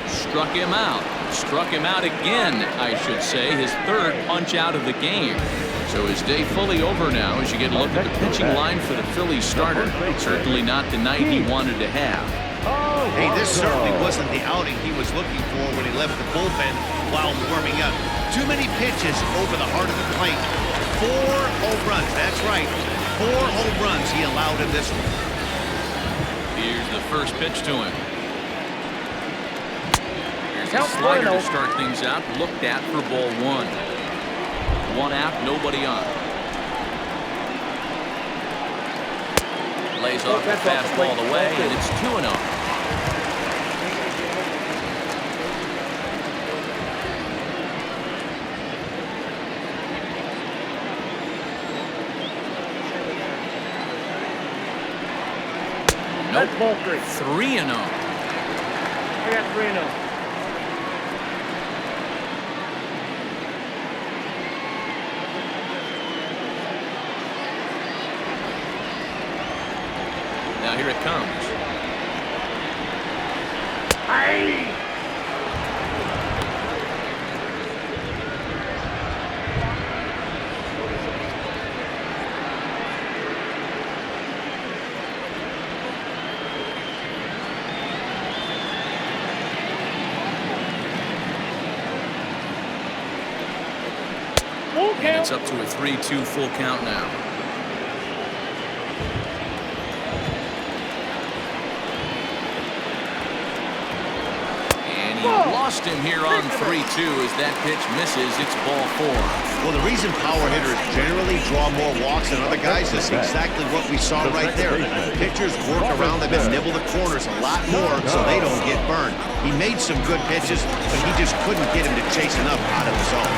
Struck him out. Struck him out again, I should say. His 3rd punch out of the game. So his day fully over now as you get a look at the pitching line for the Phillies starter. Certainly not the night he wanted to have. Hey, this certainly wasn't the outing he was looking for when he left the bullpen while warming up. Too many pitches over the heart of the plate. 4 home runs, that's right. 4 home runs he allowed in this one. Here's the first pitch to him. Here's a slider to start things out. Looked at for ball 1. 1 out, nobody on. Lays off the fastball away, and it's 2-0. Nope. That's ball 3. 3-0. I got 3-0. Now here it comes. Aye. And it's up to a 3-2 full count now. And he lost him here on 3-2 as that pitch misses. It's ball 4. Well, the reason power hitters generally draw more walks than other guys is exactly what we saw right there. Pitchers work around them and nibble the corners a lot more so they don't get burned. He made some good pitches, but he just couldn't get him to chase enough out of the zone.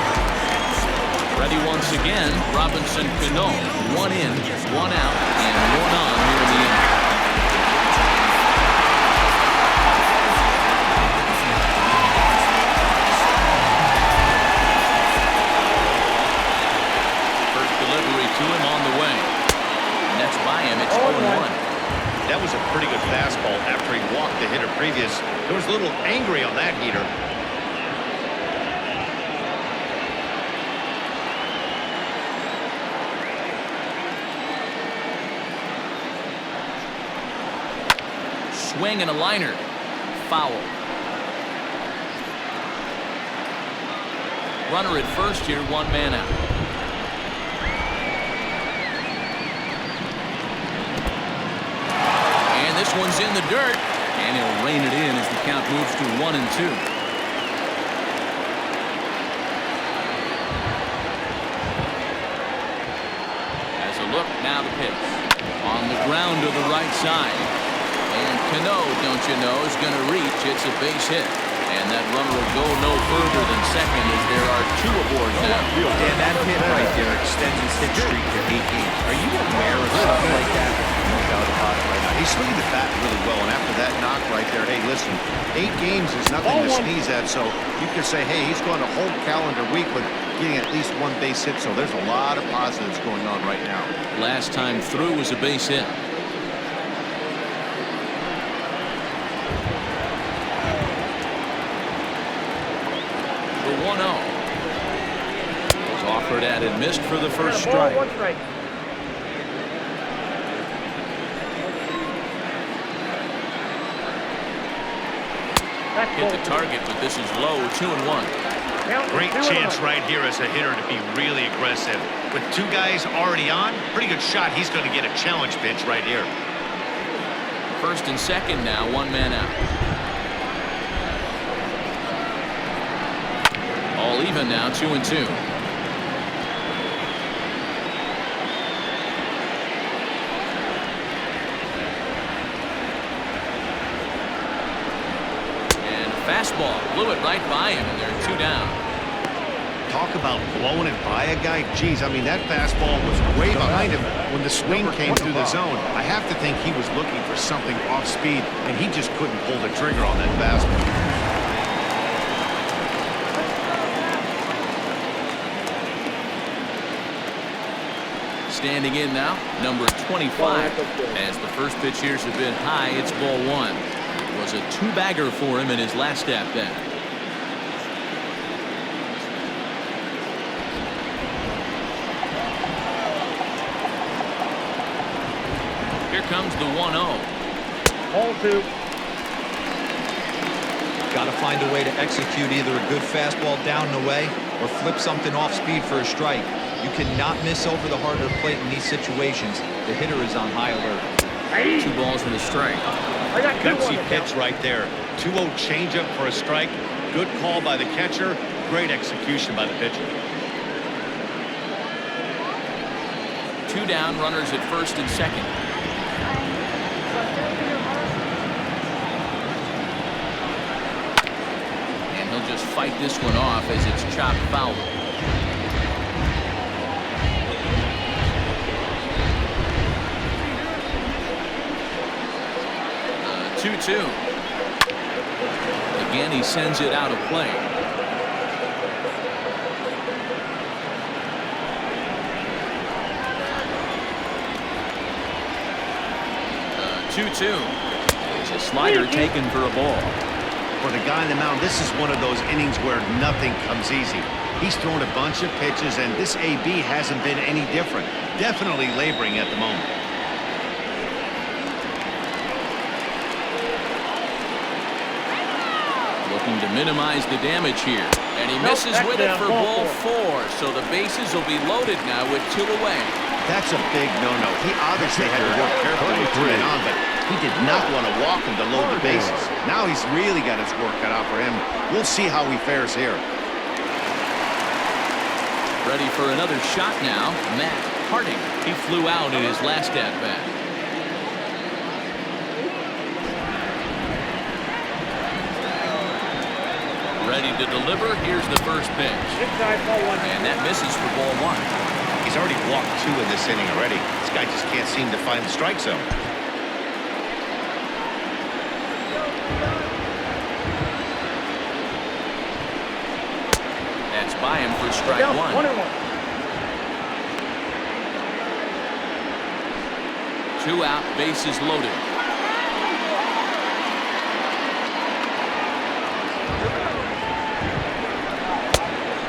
Ready once again, Robinson Cano. 1 in, 1 out, and 1 on here in the inning. First delivery to him on the way. And that's by him. It's 0-1. That was a pretty good fastball after he walked the hitter previous. There was a little angry on that heater. Swing and a liner. Foul. Runner at first here, 1 man out. And this one's in the dirt. And he'll rein it in as the count moves to 1-2. As a look, now the pitch. On the ground to the right side. And Cano, don't you know, is going to reach. It's a base hit. And that runner will go no further than second as there are 2 aboard now. Dan, that hit right there extends his hit streak to 8 games. Are you aware of something like that? No doubt about it right now. He's swinging the bat really well, and after that knock right there, hey, listen, 8 games is nothing to sneeze at, so you could say, hey, he's going a whole calendar week with getting at least 1 base hit, so there's a lot of positives going on right now. Last time through was a base hit. The 1-0 was offered at and missed for the first strike. One strike. Hit the target, but this is low. 2-1. Great chance right here as a hitter to be really aggressive. With 2 guys already on, pretty good shot. He's going to get a challenge pitch right here. First and second now, 1 man out. All even now, 2-2. And fastball blew it right by him, and they're 2 down. Talk about blowing it by a guy. Geez, I mean, that fastball was way behind him when the swing came through the zone. I have to think he was looking for something off speed, and he just couldn't pull the trigger on that fastball. Standing in now, number 25. As the first pitch here's a bit high, it's ball 1. It was a 2-bagger for him in his last at-bat. Here comes the 1-0. Ball 2. Got to find a way to execute either a good fastball down and away or flip something off speed for a strike. You cannot miss over the harder plate in these situations. The hitter is on high alert. 2 balls and a strike. I got 2 Gutsy pitch right there. 2-0 changeup for a strike. Good call by the catcher. Great execution by the pitcher. 2 down, runners at first and second. And he'll just fight this one off as it's chopped foul. 2-2. Again, he sends it out of play. 2-2. It's a slider taken for a ball. For the guy on the mound, this is one of those innings where nothing comes easy. He's thrown a bunch of pitches, and this AB hasn't been any different. Definitely laboring at the moment. Looking to minimize the damage here. And he misses with it for ball 4. So the bases will be loaded now with 2 away. That's a big no-no. He obviously had to work carefully with 2 men on, but he did not want to walk him to load the bases. Now he's really got his work cut out for him. We'll see how he fares here. Ready for another shot now. Matt Harding. He flew out in his last at-bat. Ready to deliver. Here's the first pitch. And that misses for ball 1. He's already walked 2 in this inning already. This guy just can't seem to find the strike zone. That's by him for strike 1. 2 out, bases loaded.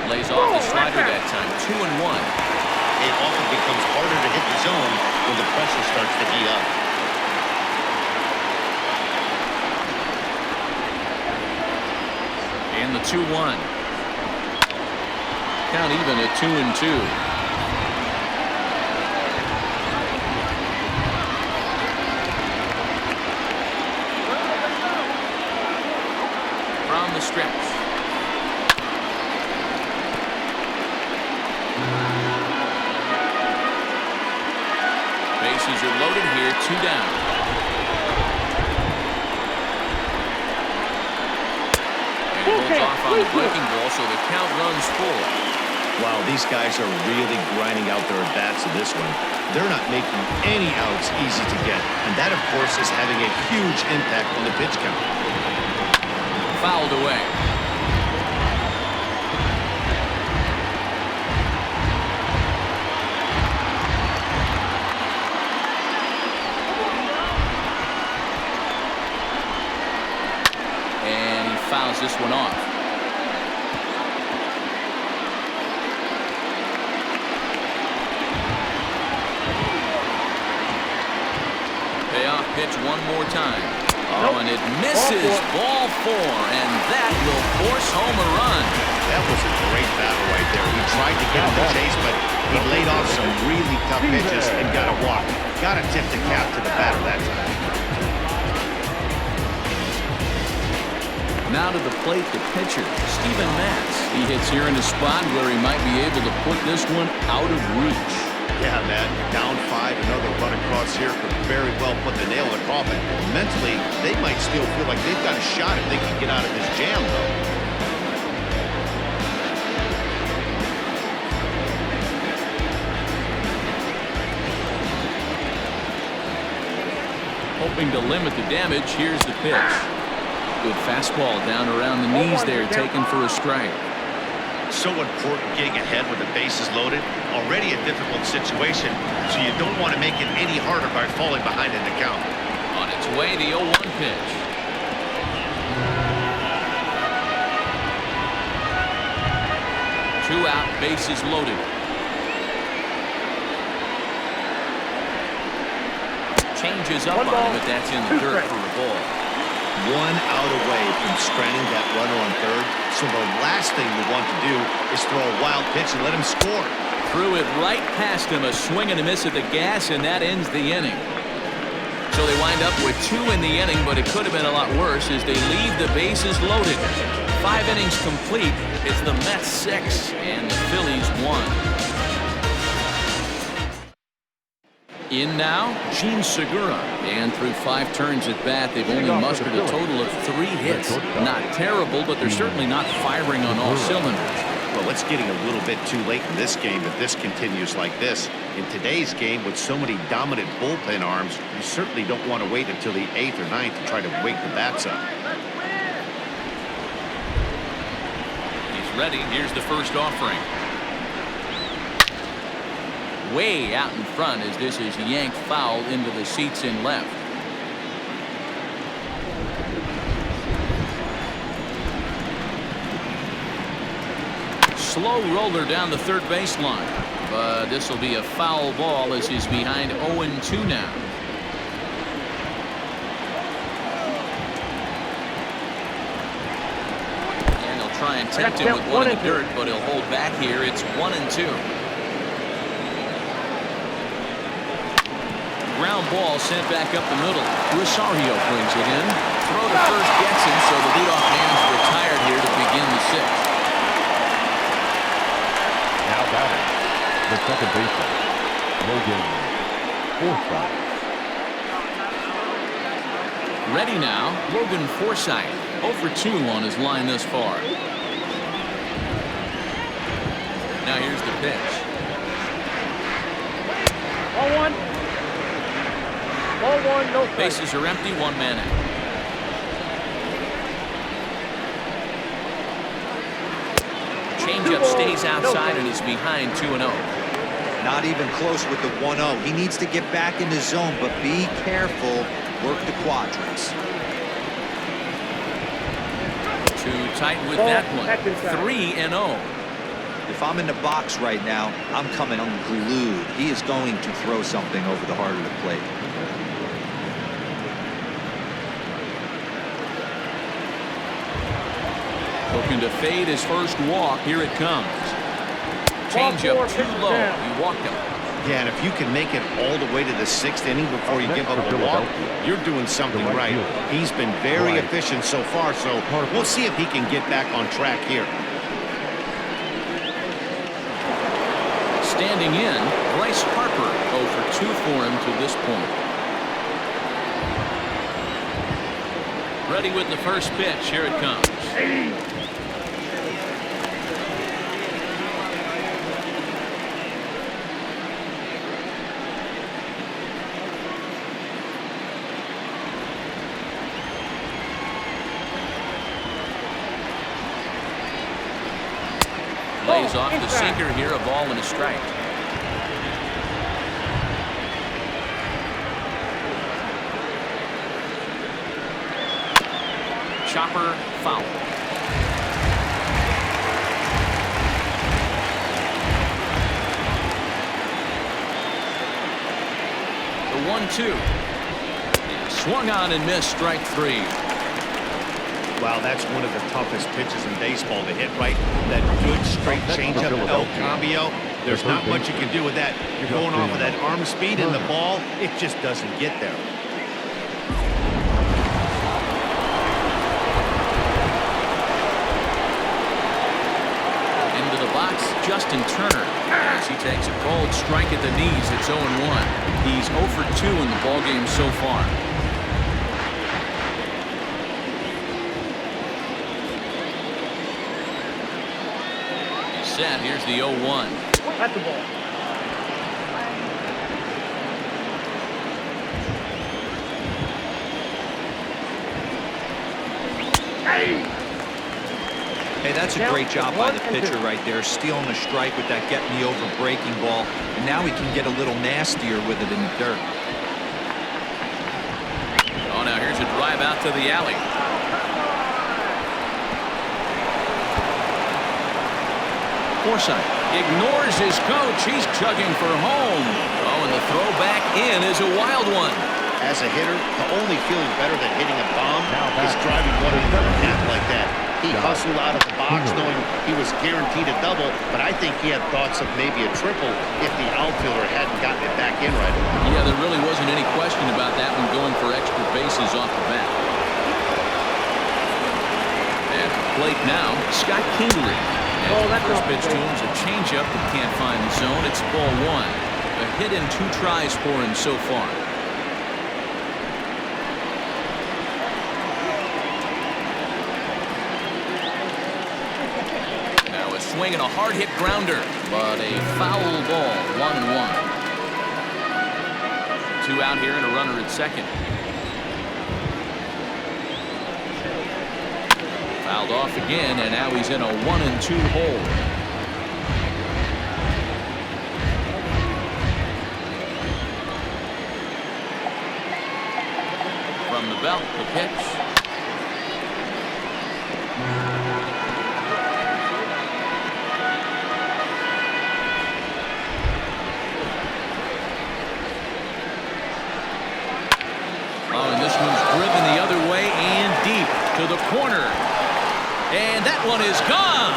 Lays off the slider that time. 2-1. It often becomes harder to hit the zone when the pressure starts to heat up. And the 2-1. Count even at 2-2. From the stretch. Bases are loaded here, 2 down. And Holds off on the breaking ball, so the count runs full. Wow, these guys are really grinding out their at-bats in this one. They're not making any outs easy to get, and that, of course, is having a huge impact on the pitch count. Fouled away. And he fouls this one off. Payoff pitch one more time. Oh, and it misses. Ball 4, and that will force home a run. That was a great battle right there. He tried to get him to chase, but he laid off some really tough pitches and got a walk. Got to tip the cap to the batter that time. Now to the plate, the pitcher, Steven Matz. He hits here in a spot where he might be able to put this one out of reach. Yeah, man, down 5, another run across here could very well put the nail in the coffin. Mentally, they might still feel like they've got a shot if they can get out of this jam, though. Hoping to limit the damage, here's the pitch. Good fastball down around the knees there, taken for a strike. So important getting ahead with the bases loaded. Already a difficult situation, so you don't want to make it any harder by falling behind in the count. On its way, the 0-1 pitch. Two out, bases loaded. Changes up on him, but that's in the dirt for a ball. 1 out away from stranding that runner on third. So the last thing you want to do is throw a wild pitch and let him score. Threw it right past him, a swing and a miss at the gas, and that ends the inning. So they wind up with 2 in the inning, but it could have been a lot worse as they leave the bases loaded. 5 innings complete. It's the Mets 6 and the Phillies 1. In now, Gene Segura. And through 5 turns at bat, they've only mustered a total of 3 hits. Not terrible, but they're certainly not firing on all cylinders. Well, it's getting a little bit too late in this game if this continues like this. In today's game, with so many dominant bullpen arms, you certainly don't want to wait until the 8th or 9th to try to wake the bats up. He's ready. Here's the first offering. Way out in front as this is yanked foul into the seats in left. Slow roller down the third baseline, but this will be a foul ball as he's behind 0-2 now. And he'll try and tempt him with one in the dirt, but he'll hold back here. It's 1-2. Ground ball sent back up the middle. Rosario brings it in. Throw to first gets him, so the leadoff man's retired here to begin the 6th. Now batting, the second baseman, Logan Forsythe. Ready now, Logan Forsythe. 0 for 2 on his line thus far. Now here's the pitch. 0-1. 0-1, no strike. Bases are empty, 1 man out. Changeup stays outside and is behind 2-0. Not even close with the 1-0. He needs to get back in the zone, but be careful. Work the quadrants. Too tight with that one. 3-0. If I'm in the box right now, I'm coming unglued. He is going to throw something over the heart of the plate. Looking to fade his first walk. Here it comes. Changeup too low. He walked him. Yeah, and if you can make it all the way to the 6th inning before you give up a walk, you're doing something right. He's been very efficient so far, so we'll see if he can get back on track here. Standing in, Bryce Harper. 0 for 2 for him to this point. Ready with the first pitch. Here it comes. Lays off the sinker here, a ball and a strike. Chopper foul. The 1-2. Swung on and missed, strike 3. Wow, that's one of the toughest pitches in baseball to hit right. That good straight changeup El Cambio. There's not much you can do with that. You're going off of that arm speed, and the ball, it just doesn't get there. Into the box, Justin Turner. As he takes a cold strike at the knees, it's 0-1. He's 0 for 2 in the ballgame so far. Set. Here's the 0-1. That's the ball. Hey, that's a great job by the pitcher right there, stealing a strike with that get-me-over breaking ball, and now he can get a little nastier with it in the dirt. Oh, now here's a drive out to the alley. Forsythe ignores his coach. He's chugging for home. Oh, and the throw back in is a wild one. As a hitter, the only feeling better than hitting a bomb is driving one into the net like that. He hustled out of the box knowing he was guaranteed a double, but I think he had thoughts of maybe a triple if the outfielder hadn't gotten it back in right away. Yeah, there really wasn't any question about that one, going for extra bases off the bat. At the plate now, Scott Kingery. And the first pitch to him is a changeup that can't find the zone. It's ball 1. A hit in 2 tries for him so far. Now a swing and a hard hit grounder, but a foul ball. 1-1. 2 out here and a runner at second. Fouled off again, and now he's in a 1-2 hole. From the belt, the pitch. Oh, and this one's driven the other way and deep to the corner. And that one is gone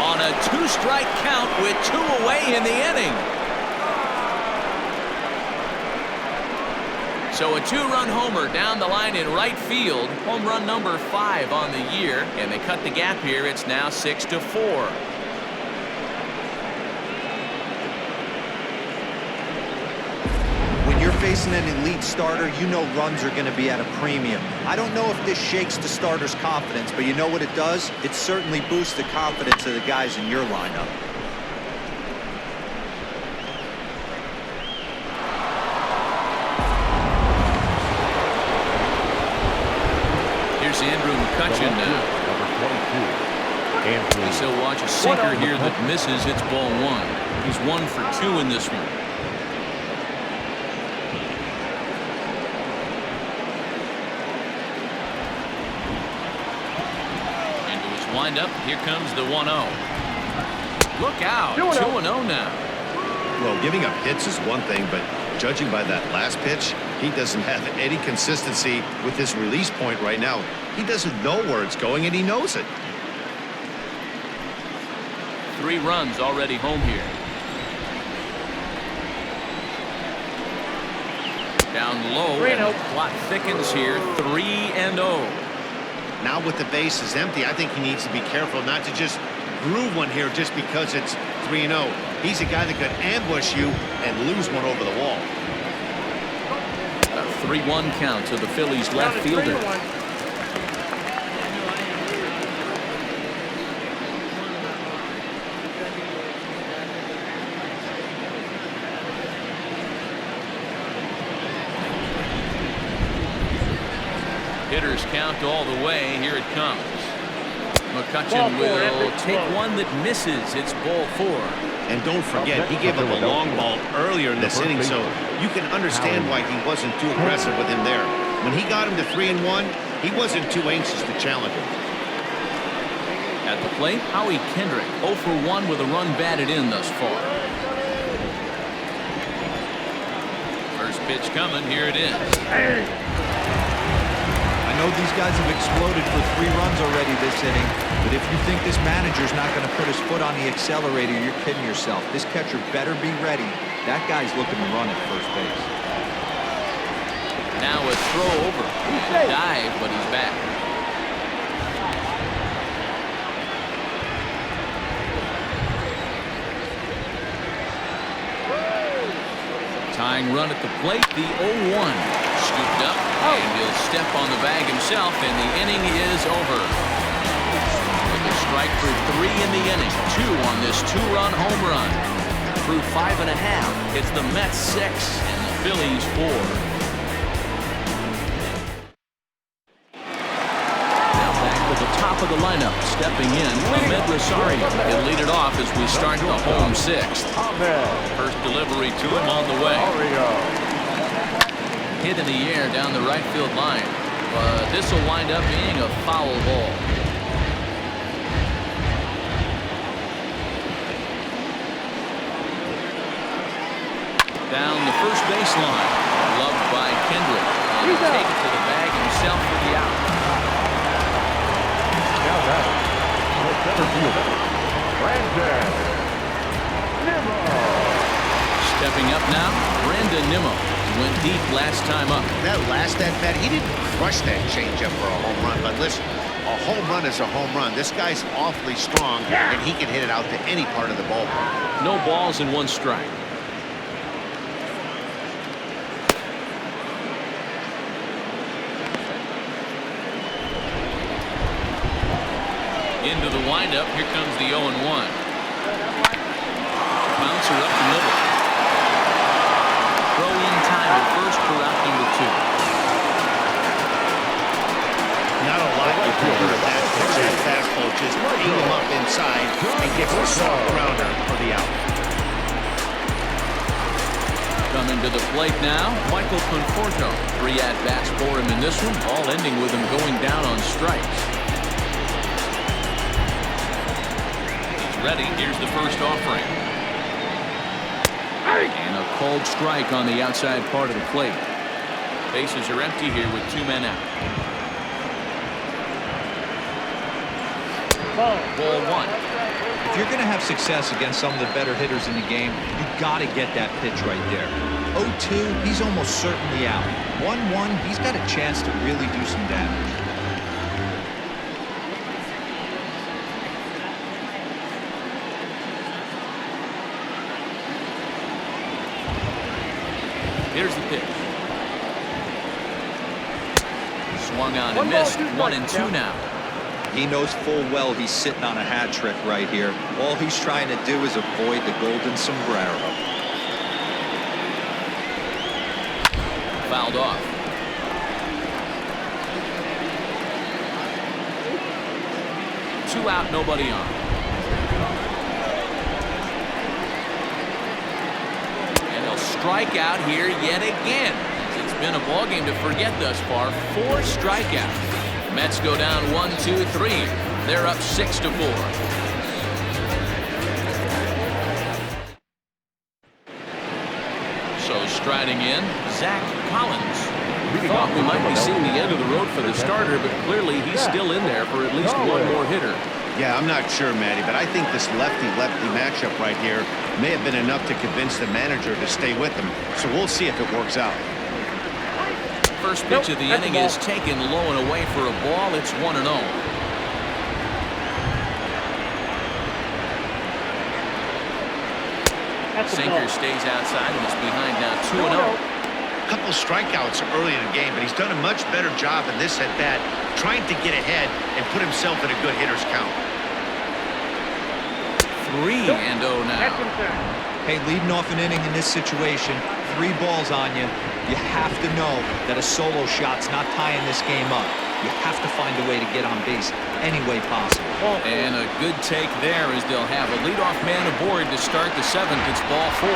on a 2-strike count with 2 away in the inning. So a 2-run homer down the line in right field. Home run number 5 on the year. And they cut the gap here. It's now 6-4. When you're facing an elite starter, you know runs are going to be at a premium. I don't know if this shakes the starter's confidence, but you know what it does? It certainly boosts the confidence of the guys in your lineup. Here's Andrew McCutcheon now. He'll watch a sinker here that misses. It's ball 1. He's 1 for 2 in this one. Wind up. Here comes the 1-0. Look out. 2-0 now. Well, giving up hits is one thing, but judging by that last pitch, he doesn't have any consistency with his release point right now. He doesn't know where it's going, and he knows it. 3 runs already home here. Down low, and the plot thickens here. 3-0. Now with the bases empty, I think he needs to be careful not to just groove one here just because it's 3-0. He's a guy that could ambush you and lose one over the wall. A 3-1 count to the Phillies left fielder. Hitters count all the way. Here it comes. McCutcheon will take one that misses. It's ball 4. And don't forget, he gave up a long ball earlier in this inning, so you can understand why he wasn't too aggressive with him there. When he got him to 3-1, he wasn't too anxious to challenge him. At the plate, Howie Kendrick 0 for 1 with a run batted in thus far. First pitch coming. Here it is. I know these guys have exploded for 3 runs already this inning, but if you think this manager's not going to put his foot on the accelerator, you're kidding yourself. This catcher better be ready. That guy's looking to run at first base. Now a throw over. Dive, but he's back. Tying run at the plate, the 0-1. Scooped up, and he'll step on the bag himself, and the inning is over. With a strike for 3 in the inning, 2 on this 2-run home run. Through 5 1/2, it's the Mets 6 and the Phillies 4. Now back to the top of the lineup, stepping in, Ahmed Rosario. He'll lead it off as we start the home 6th. First delivery to him on the way. Hit in the air down the right field line, but this will wind up being a foul ball. Down the first baseline, loved by Kendrick, and he'll take it to the bag himself for the out. Now that the center fielder, Brandon Nimmo. Stepping up now, Brandon Nimmo. Went deep last time up. That last at-bat, he didn't crush that changeup for a home run. But listen, a home run is a home run. This guy's awfully strong, and he can hit it out to any part of the ballpark. No balls and 1 strike. Into the windup. Here comes the 0-1. Bouncer up the middle. Throw in time at first for out number 2. Not a lot you can do with that pitch. That fastball just ate him up inside and gets a soft grounder for the out. Coming to the plate now, Michael Conforto. 3 at-bats for him in this one, all ending with him going down on strikes. He's ready. Here's the first offering. And a cold strike on the outside part of the plate. Bases are empty here with 2 men out. Ball 1. If you're going to have success against some of the better hitters in the game, you got to get that pitch right there. 0-2, he's almost certainly out. 1-1, he's got a chance to really do some damage. Here's the pitch. Swung on and missed. 1-2 now. He knows full well he's sitting on a hat trick right here. All he's trying to do is avoid the golden sombrero. Fouled off. Two out, nobody on. And they'll strike out here yet again. It's been a ball game to forget thus far. 4 strikeouts. Mets go down 1-2-3. They're up 6-4. So striding in, Zach Collins. Thought we might be seeing the end of the road for the starter, but clearly he's still in there for at least one more hitter. Yeah, I'm not sure, Matty, but I think this lefty-lefty matchup right here may have been enough to convince the manager to stay with him. So we'll see if it works out. First pitch of the inning is taken low and away for a ball. It's 1-0. Sinker stays outside and is behind now 2-0. A couple strikeouts early in the game, but he's done a much better job in this at-bat trying to get ahead and put himself in a good hitter's count. 3-0 now. Hey, leading off an inning in this situation, 3 balls on you. You have to know that a solo shot's not tying this game up. You have to find a way to get on base any way possible. And a good take there as they'll have a leadoff man aboard to start the 7th. It's ball 4.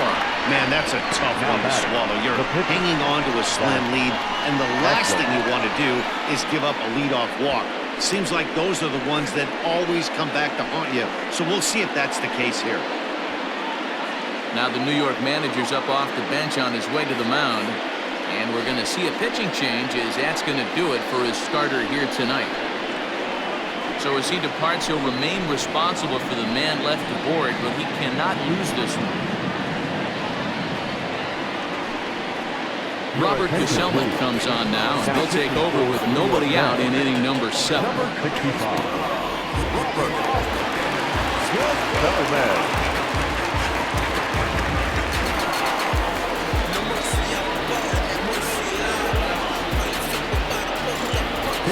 Man, that's a tough one to swallow. You're hanging on to a slim lead, and the last thing you want to do is give up a leadoff walk. Seems like those are the ones that always come back to haunt you. So we'll see if that's the case here. Now the New York manager's up off the bench on his way to the mound. And we're going to see a pitching change as that's going to do it for his starter here tonight. So as he departs, he'll remain responsible for the man left aboard, but he cannot lose this one. Robert Gesellman comes on now. He'll take over with nobody out in inning number 7. Number 65.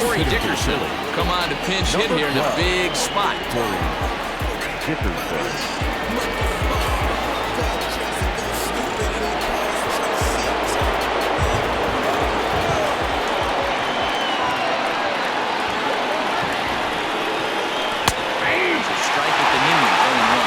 Corey Dickerson come on to pinch hit here in a big spot. It's a strike at the knee, 0-1.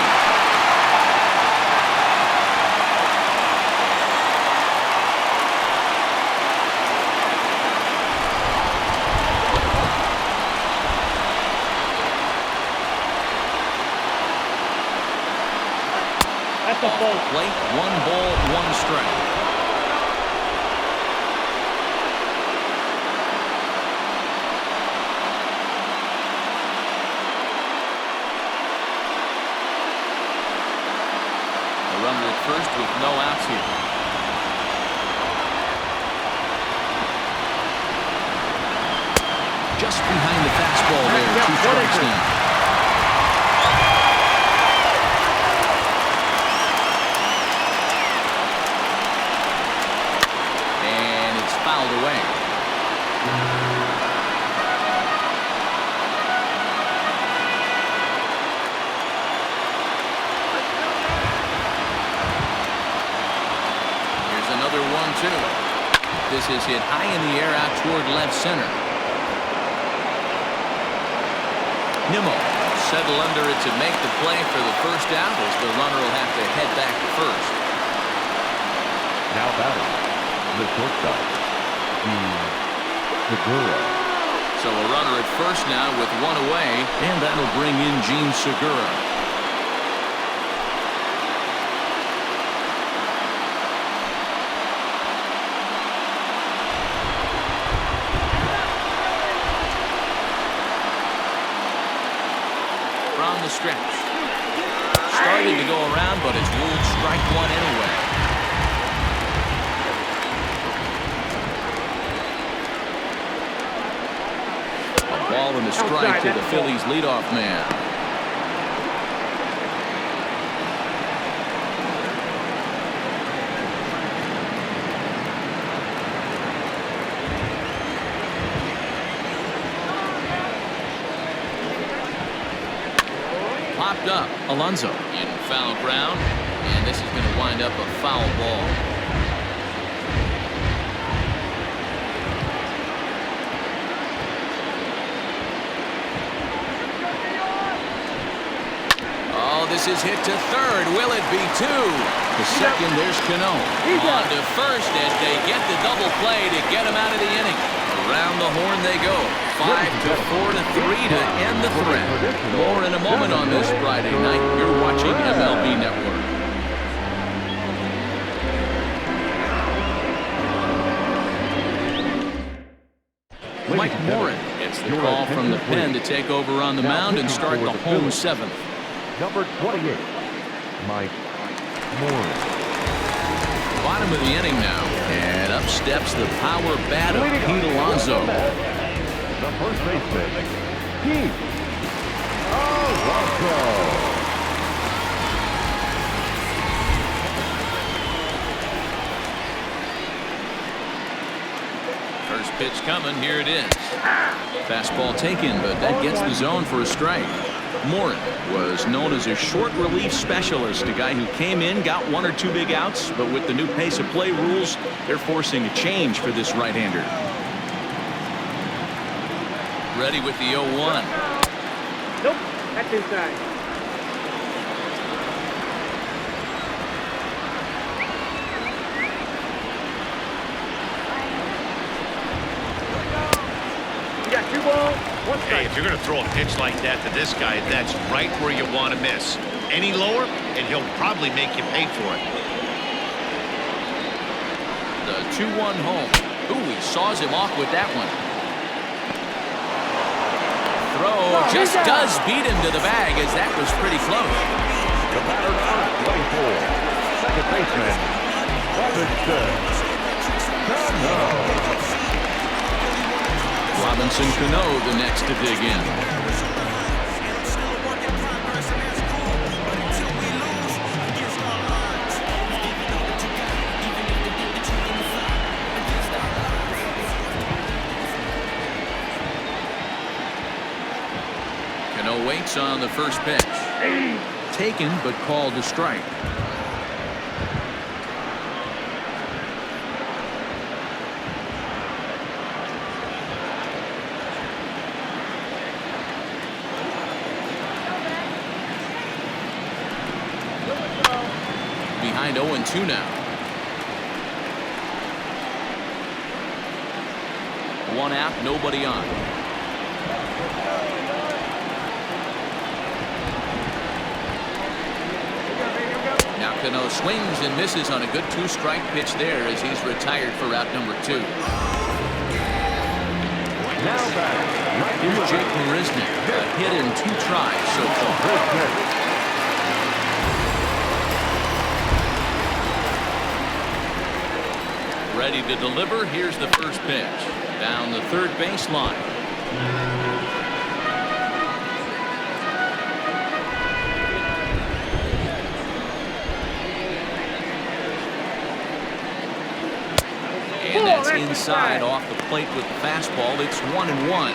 That's a ball. Plate, 1 ball, 1 strike. A runner at first with no outs here. Just behind the fastball there, 2 strikes now. Fouled away. Here's another 1-2. This is hit high in the air out toward left center. Nimmo settle under it to make the play for the first out as the runner will have to head back to first. Now batting, the shortstop, Segura. So a runner at first now with 1 away, and that'll bring in Gene Segura. From the stretch. Started to go around, but it's ruled strike 1 anyway. Ball and a strike to the Phillies leadoff man. Popped up. Alonso in foul ground, and this is going to wind up a foul ball. This is hit to third. Will it be 2? The second, there's Cano. On to first as they get the double play to get him out of the inning. Around the horn they go. 5-4-3 to end the threat. More in a moment on this Friday night. You're watching MLB Network. Mike Morin gets the call from the pen to take over on the mound and start the home 7th. Number 28, Mike Morin. Bottom of the inning now, and up steps the power bat of Pete Alonso. The first baseman, Pete Alonso. First pitch coming, here it is. Fastball taken, but that gets the zone for a strike. Morin was known as a short relief specialist, a guy who came in, got 1 or 2 big outs, but with the new pace of play rules, they're forcing a change for this right-hander. Ready with the 0-1. Nope, that's inside. You got 2 balls, 1 strike. Hey, if you're going to throw a pitch like that to this guy, that's right where you want to miss. Any lower, and he'll probably make you pay for it. The 2-1 home. Ooh, he saws him off with that one. Throw just does beat him to the bag, as that was pretty close. The batter now, 24. Second baseman, Robinson Cano, the next to dig in. Cano waits on the first pitch. Taken, but called a strike. Behind 0-2 now. 1 out, nobody on. Now Cano swings and misses on a good 2-strike pitch there as he's retired for route number 2. Now back. Here's Jake Marisnick, a hit in 2 tries so far. Ready to deliver. Here's the first pitch. Down the third baseline. And that's inside off the plate with the fastball. It's 1-1.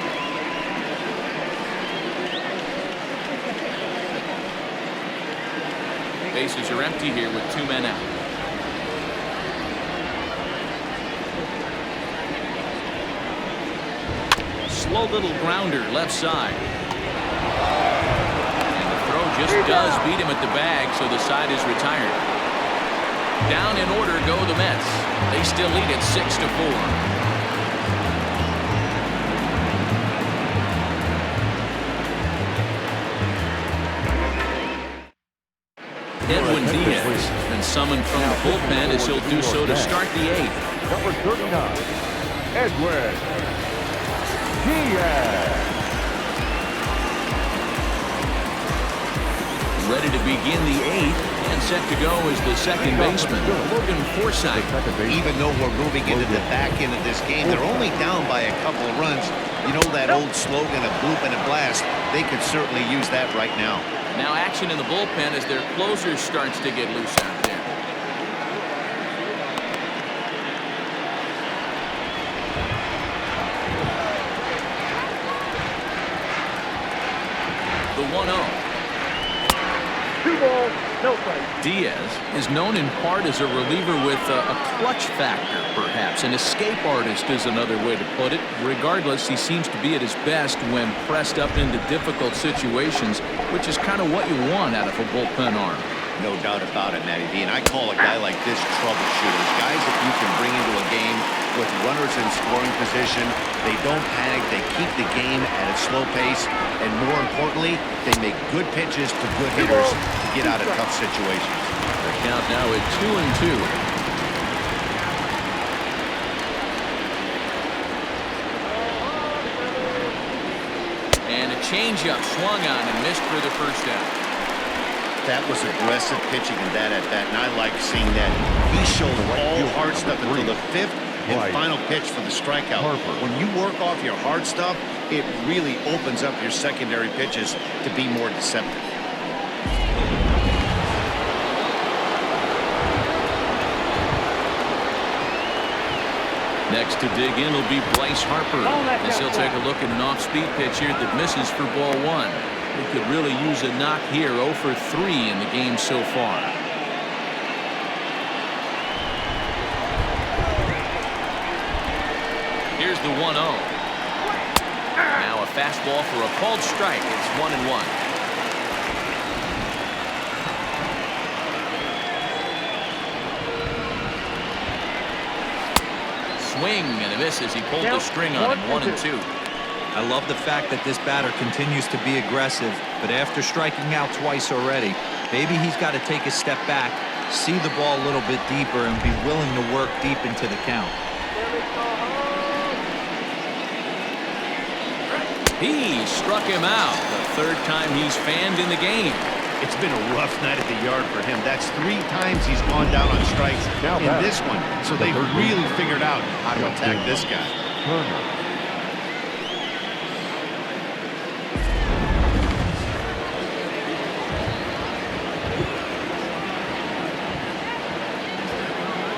Bases are empty here with 2 men out. Slow little grounder left side. And the throw just does beat him at the bag, so the side is retired. Down in order go the Mets. They still lead at 6-4. Edwin Diaz has been summoned from the bullpen as he'll do so to start the 8th. Number 39, Edwin Diaz. Ready to begin the 8th and set to go is the second baseman, Logan Forsythe. Even though we're moving into the back end of this game, they're only down by a couple of runs. You know that old slogan of bloop and a blast? They could certainly use that right now. Now action in the bullpen as their closer starts to get loose out there. The 1-0. 2 balls, no strikes. Diaz is known in part as a reliever with a clutch factor, perhaps. An escape artist is another way to put it. Regardless, he seems to be at his best when pressed up into difficult situations, which is kind of what you want out of a bullpen arm. No doubt about it, Matty V. And I call a guy like this troubleshooters. Guys that you can bring into a game with runners in scoring position. They don't panic. They keep the game at a slow pace. And more importantly, they make good pitches to good hitters to get out of tough situations. The count now at 2-2. And a changeup swung on and missed for the first out. That was aggressive pitching in that at bat, and I like seeing that. He showed all hard stuff until the 5th and final pitch for the strikeout. When you work off your hard stuff, it really opens up your secondary pitches to be more deceptive. Next to dig in will be Bryce Harper, as he'll take a look at an off-speed pitch here that misses for ball 1. He could really use a knock here. 0 for 3 in the game so far. Here's the 1-0. Now a fastball for a called strike. It's 1-1. Swing and a miss as he pulled the string on him. 1-2. I love the fact that this batter continues to be aggressive, but after striking out twice already, maybe he's got to take a step back, see the ball a little bit deeper, and be willing to work deep into the count. He struck him out. The third time he's fanned in the game. It's been a rough night at the yard for him. That's 3 times he's gone down on strikes in this one. So they've really figured out how to attack this guy. Turner.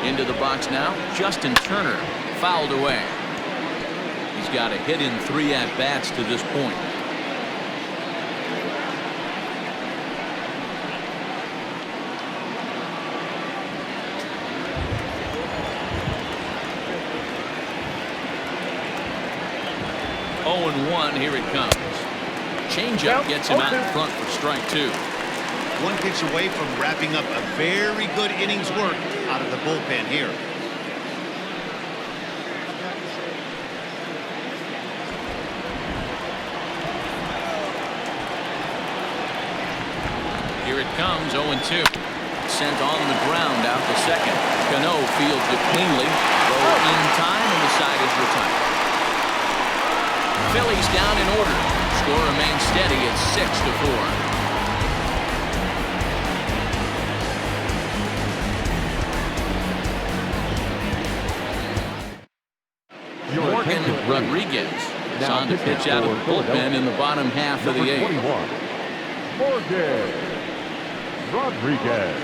Into the box now, Justin Turner, fouled away. He's got a hit in 3 at-bats to this point. Oh, and 1, here it comes. Changeup gets him out in front for strike 2. 1 pitch away from wrapping up a very good innings work out of the bullpen here. Here it comes, 0-2. Sent on the ground out to second. Cano fields it cleanly. Throw in time, and the side is retired. Phillies down in order. Score remains steady at 6-4. Morgan Rodriguez is on to pitch out of the bullpen in the bottom half of the 8th. Morgan Rodriguez.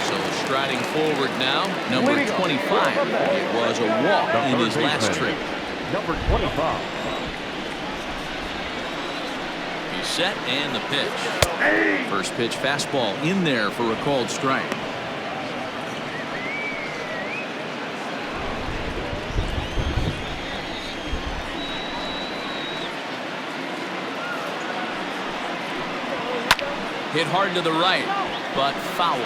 So striding forward now, number 25. It was a walk in his last trip. Number 25. He's set and the pitch. First pitch fastball in there for a called strike. Hit hard to the right, but foul.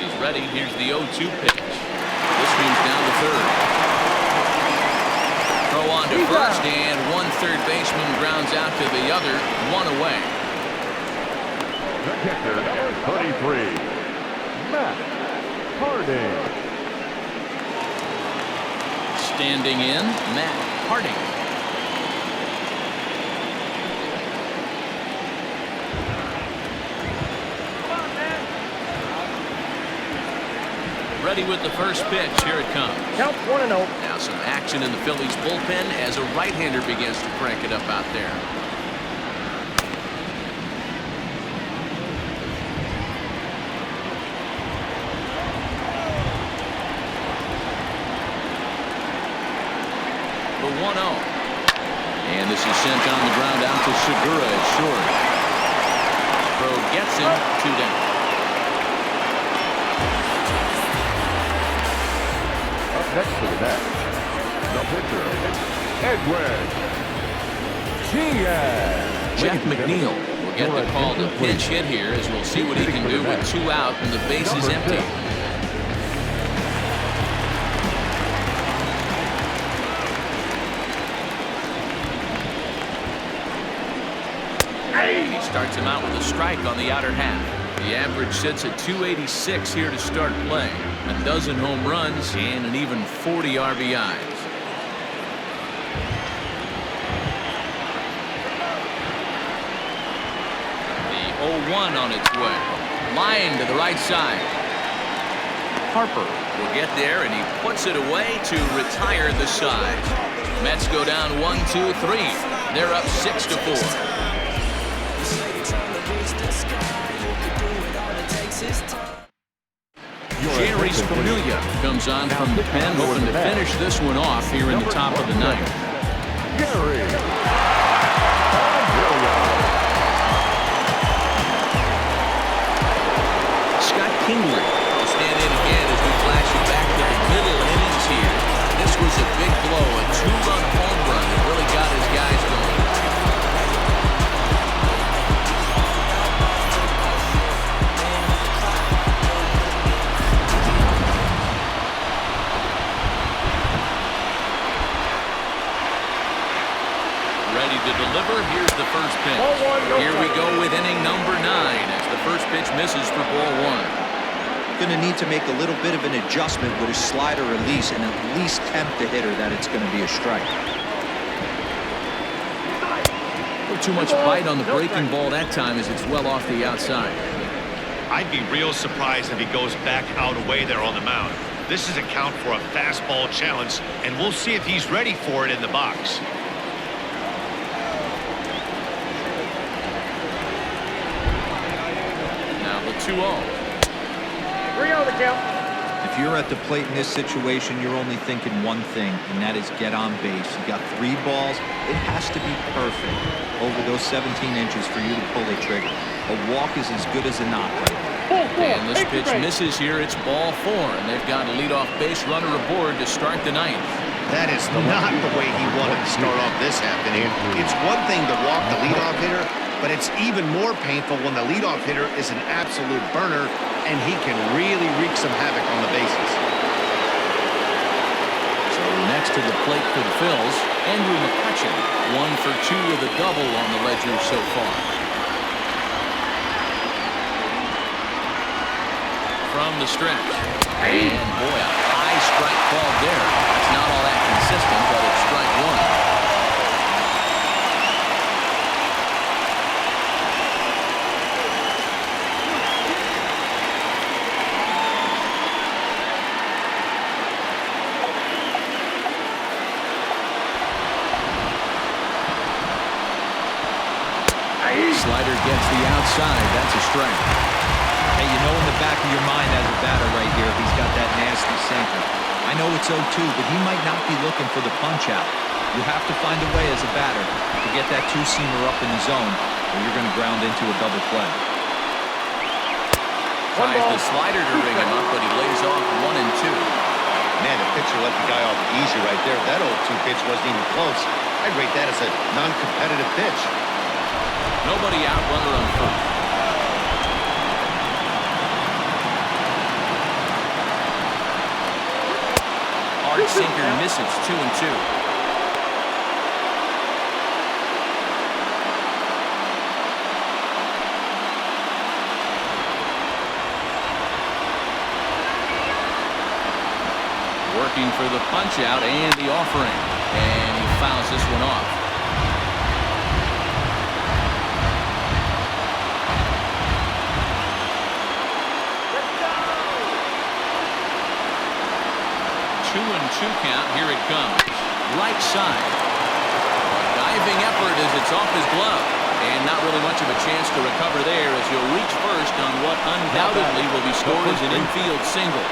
He's ready. Here's the 0-2 pitch. This one's down to third. Throw on to first, and one third baseman grounds out to the other. 1 away. The catcher, number 33, Matt Harding. Standing in, Matt Harding. Ready with the first pitch. Here it comes. Count 1-0. Now some action in the Phillies bullpen as a right-hander begins to crank it up out there. The 1-0. And this is sent on the ground out to Segura at short. Throw gets him, 2 down. Up next to the bat, the pitcher, Edwin Diaz. Jeff McNeil will get the call to pinch hit here as we'll see what he can do with 2 out and the base is empty. He starts him out with a strike on the outer half. The average sits at 286 here to start play. A dozen home runs and an even 40 RBIs. The 0-1 on its way. Line to the right side. Harper will get there, and he puts it away to retire the side. Mets go down 1-2-3. They're up 6-4. Jerry Familia comes on from the pen, hoping to finish this one off here in the top of the 9th. Gary Kingery will stand in again as we flash it back to the middle innings here. This was a big blow, a 2-run home run that really got his guys going. Ready to deliver. Here's the first pitch. Ball 1, no Here we strike. go with inning number 9 as the first pitch misses for ball 1. Going to need to make a little bit of an adjustment with his slider release and at least tempt the hitter that it's going to be a strike. Too much bite on the breaking ball that time as it's well off the outside. I'd be real surprised if he goes back out away there on the mound. This is a count for a fastball challenge, and we'll see if he's ready for it in the box. Now the 2-0. 3-0 the count. If you're at the plate in this situation, you're only thinking one thing, and that is get on base. You got 3 balls. It has to be perfect over those 17 inches for you to pull the trigger. A walk is as good as a knock right now. And this pitch misses here. It's ball 4, and they've got a leadoff base runner aboard to start the 9th. That is not the way he wanted to start off this half inning. It's one thing to walk the leadoff hitter, but it's even more painful when the leadoff hitter is an absolute burner, and he can really wreak some havoc on the bases. So next to the plate for the Phils, Andrew McCutchen, 1 for 2 with a double on the ledger so far. From the stretch. And boy, a high strike called there. It's not all that consistent, but it's strike 1. Slider gets the outside. That's a strike. Hey, you know in the back of your mind as a batter right here, he's got that nasty sinker. I know it's 0-2, but he might not be looking for the punch out. You have to find a way as a batter to get that 2-seamer up in the zone, or you're going to ground into a double play. Tries the slider to ring him up, but he lays off 1 and 2. Man, the pitcher let the guy off easy right there. That 0-2 pitch wasn't even close. I'd rate that as a non-competitive pitch. Nobody out, runner on first. Hard sinker misses, 2 and 2. Working for the punch out and the offering, and he fouls this one off. Two count. Here it comes. Right side. Diving effort as it's off his glove. And not really much of a chance to recover there as he'll reach first on what undoubtedly will be scored as an infield single.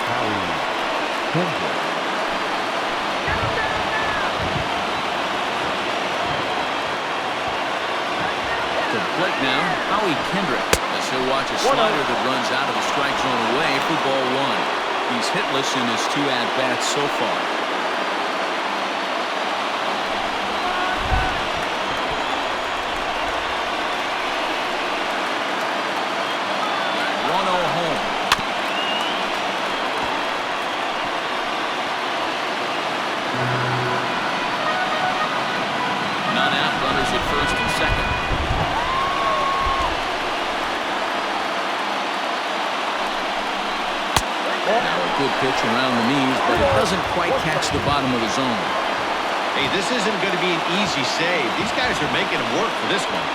To the plate now, Howie Kendrick, as he'll watch a slider that runs out of the strike zone away for ball 1. He's hitless in his 2 at-bats so far. 1-0 home. None out, runners at first and second. Now a good pitch around the knees, but it doesn't quite catch the bottom of the zone. Hey, this isn't going to be an easy save. These guys are making him work for this one.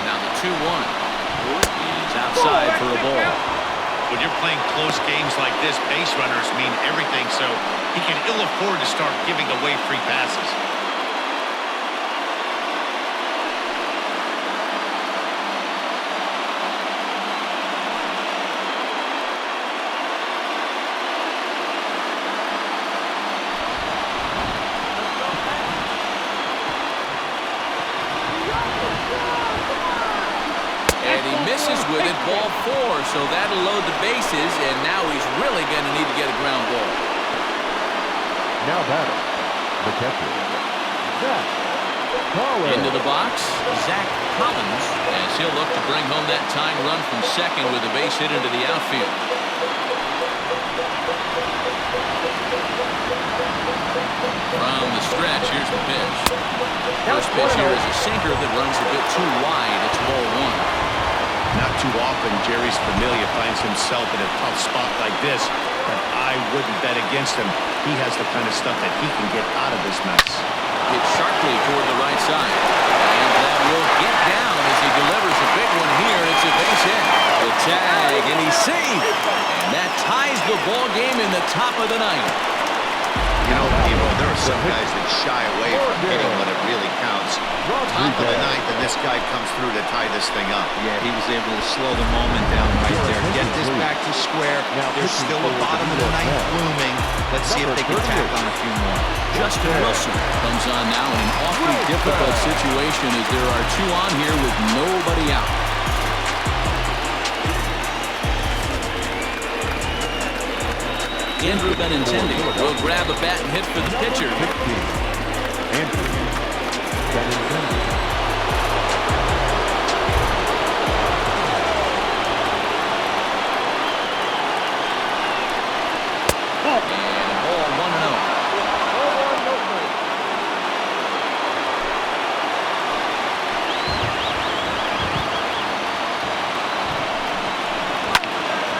Now the 2-1. He's outside for a ball. When you're playing close games like this, base runners mean everything, so he can ill afford to start giving away free passes. misses with it, ball 4, so that'll load the bases, and now he's really going to need to get a ground ball. Now batting, the catcher, Zach Collins. Into the box, Zach Collins, as he'll look to bring home that tying run from second with a base hit into the outfield. From the stretch, here's the pitch. First pitch here is a sinker that runs a bit too wide. It's ball 1. Not too often Jerry's Familia finds himself in a tough spot like this, but I wouldn't bet against him. He has the kind of stuff that he can get out of this mess. Hit sharply toward the right side. And that will get down as he delivers a big one here. It's a base hit. The tag, and he's safe. And that ties the ball game in the top of the ninth. You know, Evo, there are some guys that shy away from hitting when it really counts. Top of the ninth, and this guy comes through to tie this thing up. Yeah, he was able to slow the moment down right there. Get this back to square. There's still a bottom of the ninth looming. Let's see if they can tack on a few more. Justin Wilson comes on now in an awfully difficult situation as there are 2 on here with nobody out. Andrew Benintendi will grab a bat and hit for the pitcher. Andrew Benintendi. And ball 1-0.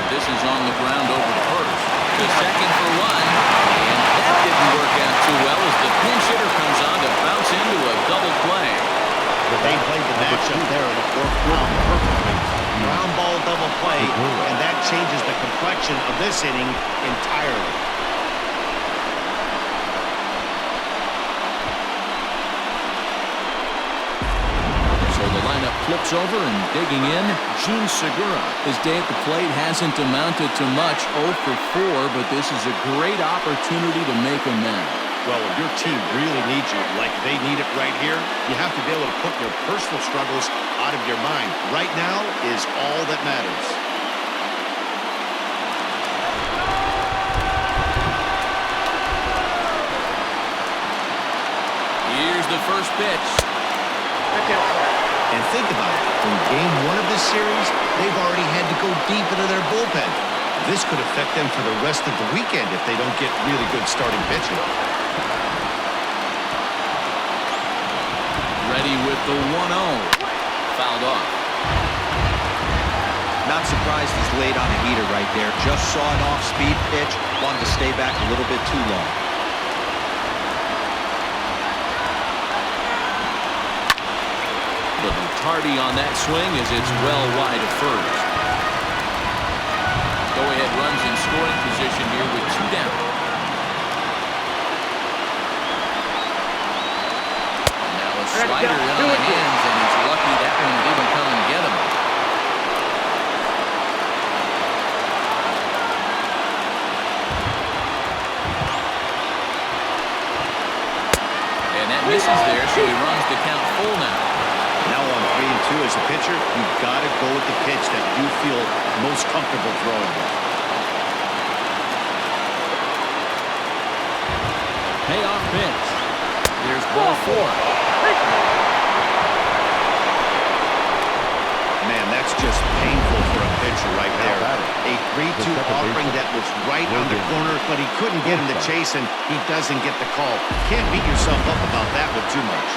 This is on the ground over to first. To second for 1. And that didn't work out too well as the pinch hitter comes on to bounce into a double play. They played the matchup there in the 4th round perfectly. Ground ball double play, and that changes the complexion of this inning entirely. So the lineup flips over and digging in, Gene Segura. His day at the plate hasn't amounted to much, 0 for 4, but this is a great opportunity to make amends. Well, if your team really needs you like they need it right here, you have to be able to put your personal struggles out of your mind. Right now is all that matters. Here's the first pitch. And think about it. From game 1 of this series, they've already had to go deep into their bullpen. This could affect them for the rest of the weekend if they don't get really good starting pitching. Ready with the 1-0. Fouled off. Not surprised he's laid on a heater right there. Just saw an off-speed pitch. Wanted to stay back a little bit too long. Little tardy on that swing as it's well wide of first. Go-ahead runs in scoring position here with 2 down. Now a slider in on the hands, and he's lucky that one didn't come and get him. And that misses there, so he runs the count full now. Now on 3-2 as a pitcher, you've got to go with the pitch that you feel most comfortable throwing with. Payoff pitch. There's ball 4. Man, that's just painful for a pitcher right there. A 3-2 offering that was right on the corner, but he couldn't get him to chase, and he doesn't get the call. Can't beat yourself up about that one too much.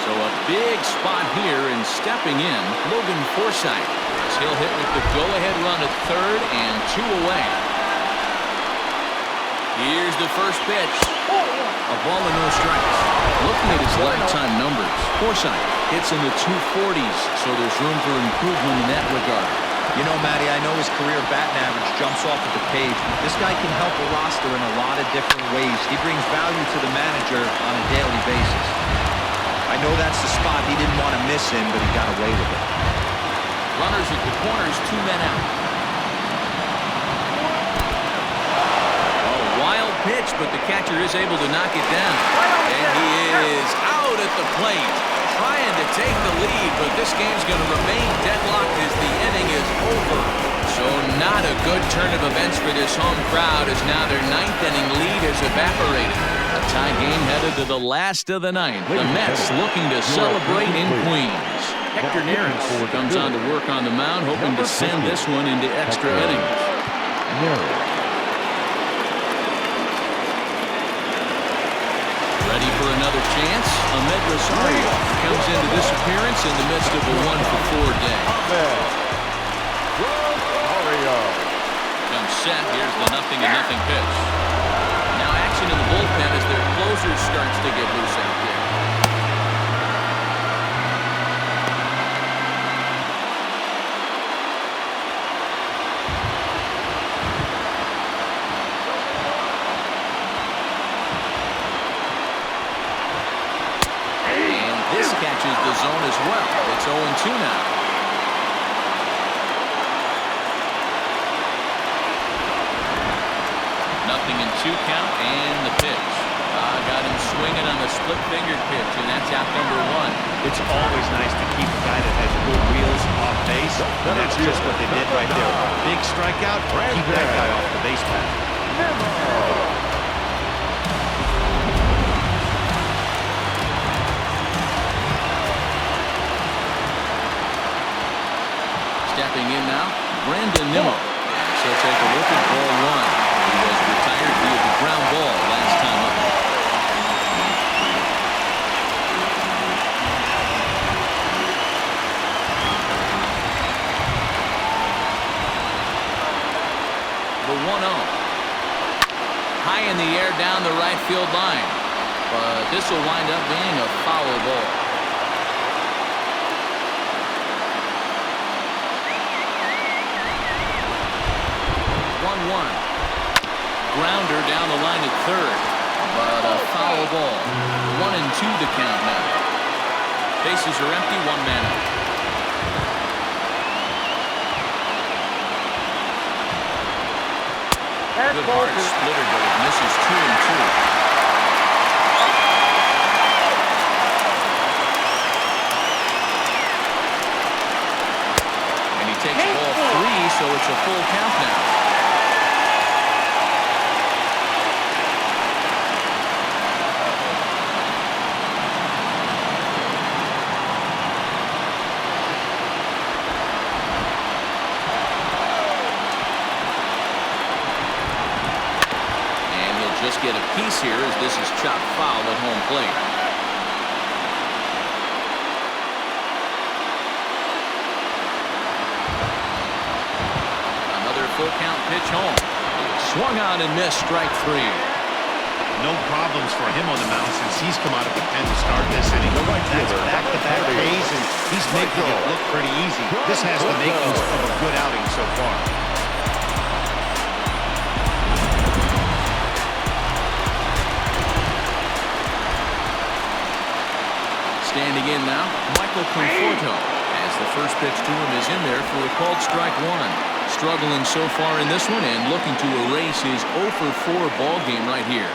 So a big spot here, and stepping in, Logan Forsythe, as he'll hit with the go-ahead run at third and 2 away. Here's the first pitch. A ball and no strikes. Looking at his lifetime numbers, Forsythe hits in the 240s, so there's room for improvement in that regard. You know, Matty, I know his career batting average jumps off at the page, but this guy can help a roster in a lot of different ways. He brings value to the manager on a daily basis. I know that's the spot he didn't want to miss in, but he got away with it. Runners at the corners, 2 men out. A wild pitch, but the catcher is able to knock it down. And he is out at the plate. trying to take the lead, but this game's going to remain deadlocked as the inning is over. So not a good turn of events for this home crowd, as now their ninth inning lead has evaporated. A tie game headed to the last of the ninth. The Mets looking to celebrate in Queens. Hector Neris comes on to work on the mound, hoping to send this one into extra innings. Ready for another chance? Ahmed Rosario comes into this appearance in the midst of a 1-for-4 day. Comes set. Here's the 0-0 pitch. Now action in the bullpen as their closer starts to get loose out there. Catches the zone as well. It's 0-2 now. Nothing in 2 count and the pitch. Got him swinging on the split-fingered pitch, and that's out number 1. It's always nice to keep a guy that has good wheels off base, and that's just what they did right there. Big strikeout, keep that guy off the base path. Stepping in now, Brandon Nimmo. So take a look at ball 1. He was retired via the ground ball last time up. The 1-0. High in the air down the right field line. But this will wind up being a foul ball. 1-1. Grounder down the line at third, but a foul ball. 1-2 to count now. Bases are empty, 1 man out. Good hard splitter, but it misses 2-2. And he takes ball 3, so it's a full count now. Just get a piece here as this is chopped foul at home plate. Another full count pitch home. Swung on and missed, strike 3. No problems for him on the mound since he's come out of the pen to start this inning. That's back-to-back Ks, and he's making it look pretty easy. This has the makings of a good outing so far. Standing in now, Michael Conforto, as the first pitch to him is in there for a called strike 1. Struggling so far in this one and looking to erase his 0-for-4 ball game right here.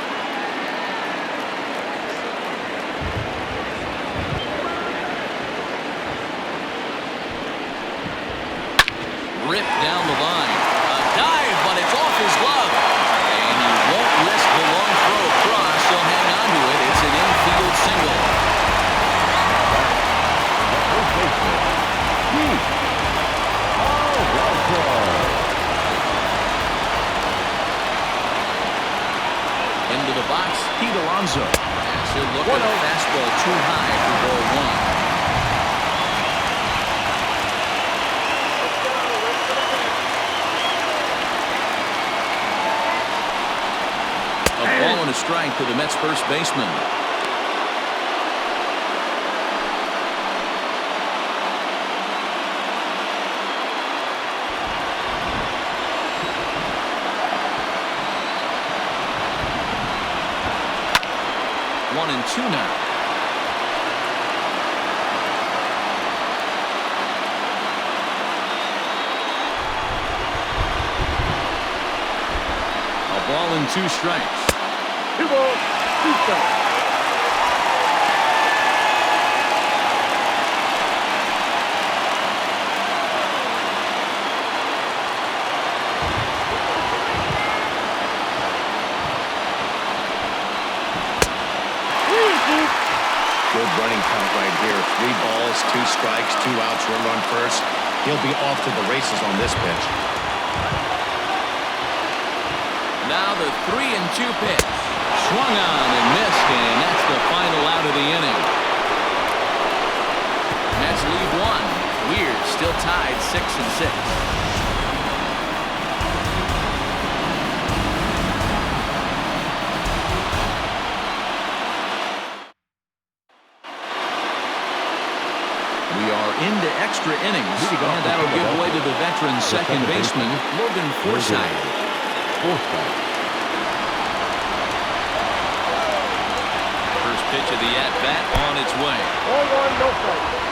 Ripped down the line. A dive, but it's off his glove. And he won't risk the long throw across. He'll hang on to it. It's an infield single. Into the box, Pete Alonso. As he'll look at a fastball too high for ball 1. A ball and a strike to the Mets first baseman. One and two now. A ball and 2 strikes. 2 balls, 2 strikes. count right here. 3 balls, 2 strikes, 2 outs, 1 run first. He'll be off to the races on this pitch. Now the 3-2 pitch. Swung on and missed, and that's the final out of the inning. Mets lead 1. Weird still tied 6-6. We are into extra innings, and that'll give way to the veteran second baseman, Logan Forsythe. First pitch of the at-bat on its way. 1-1, no strike.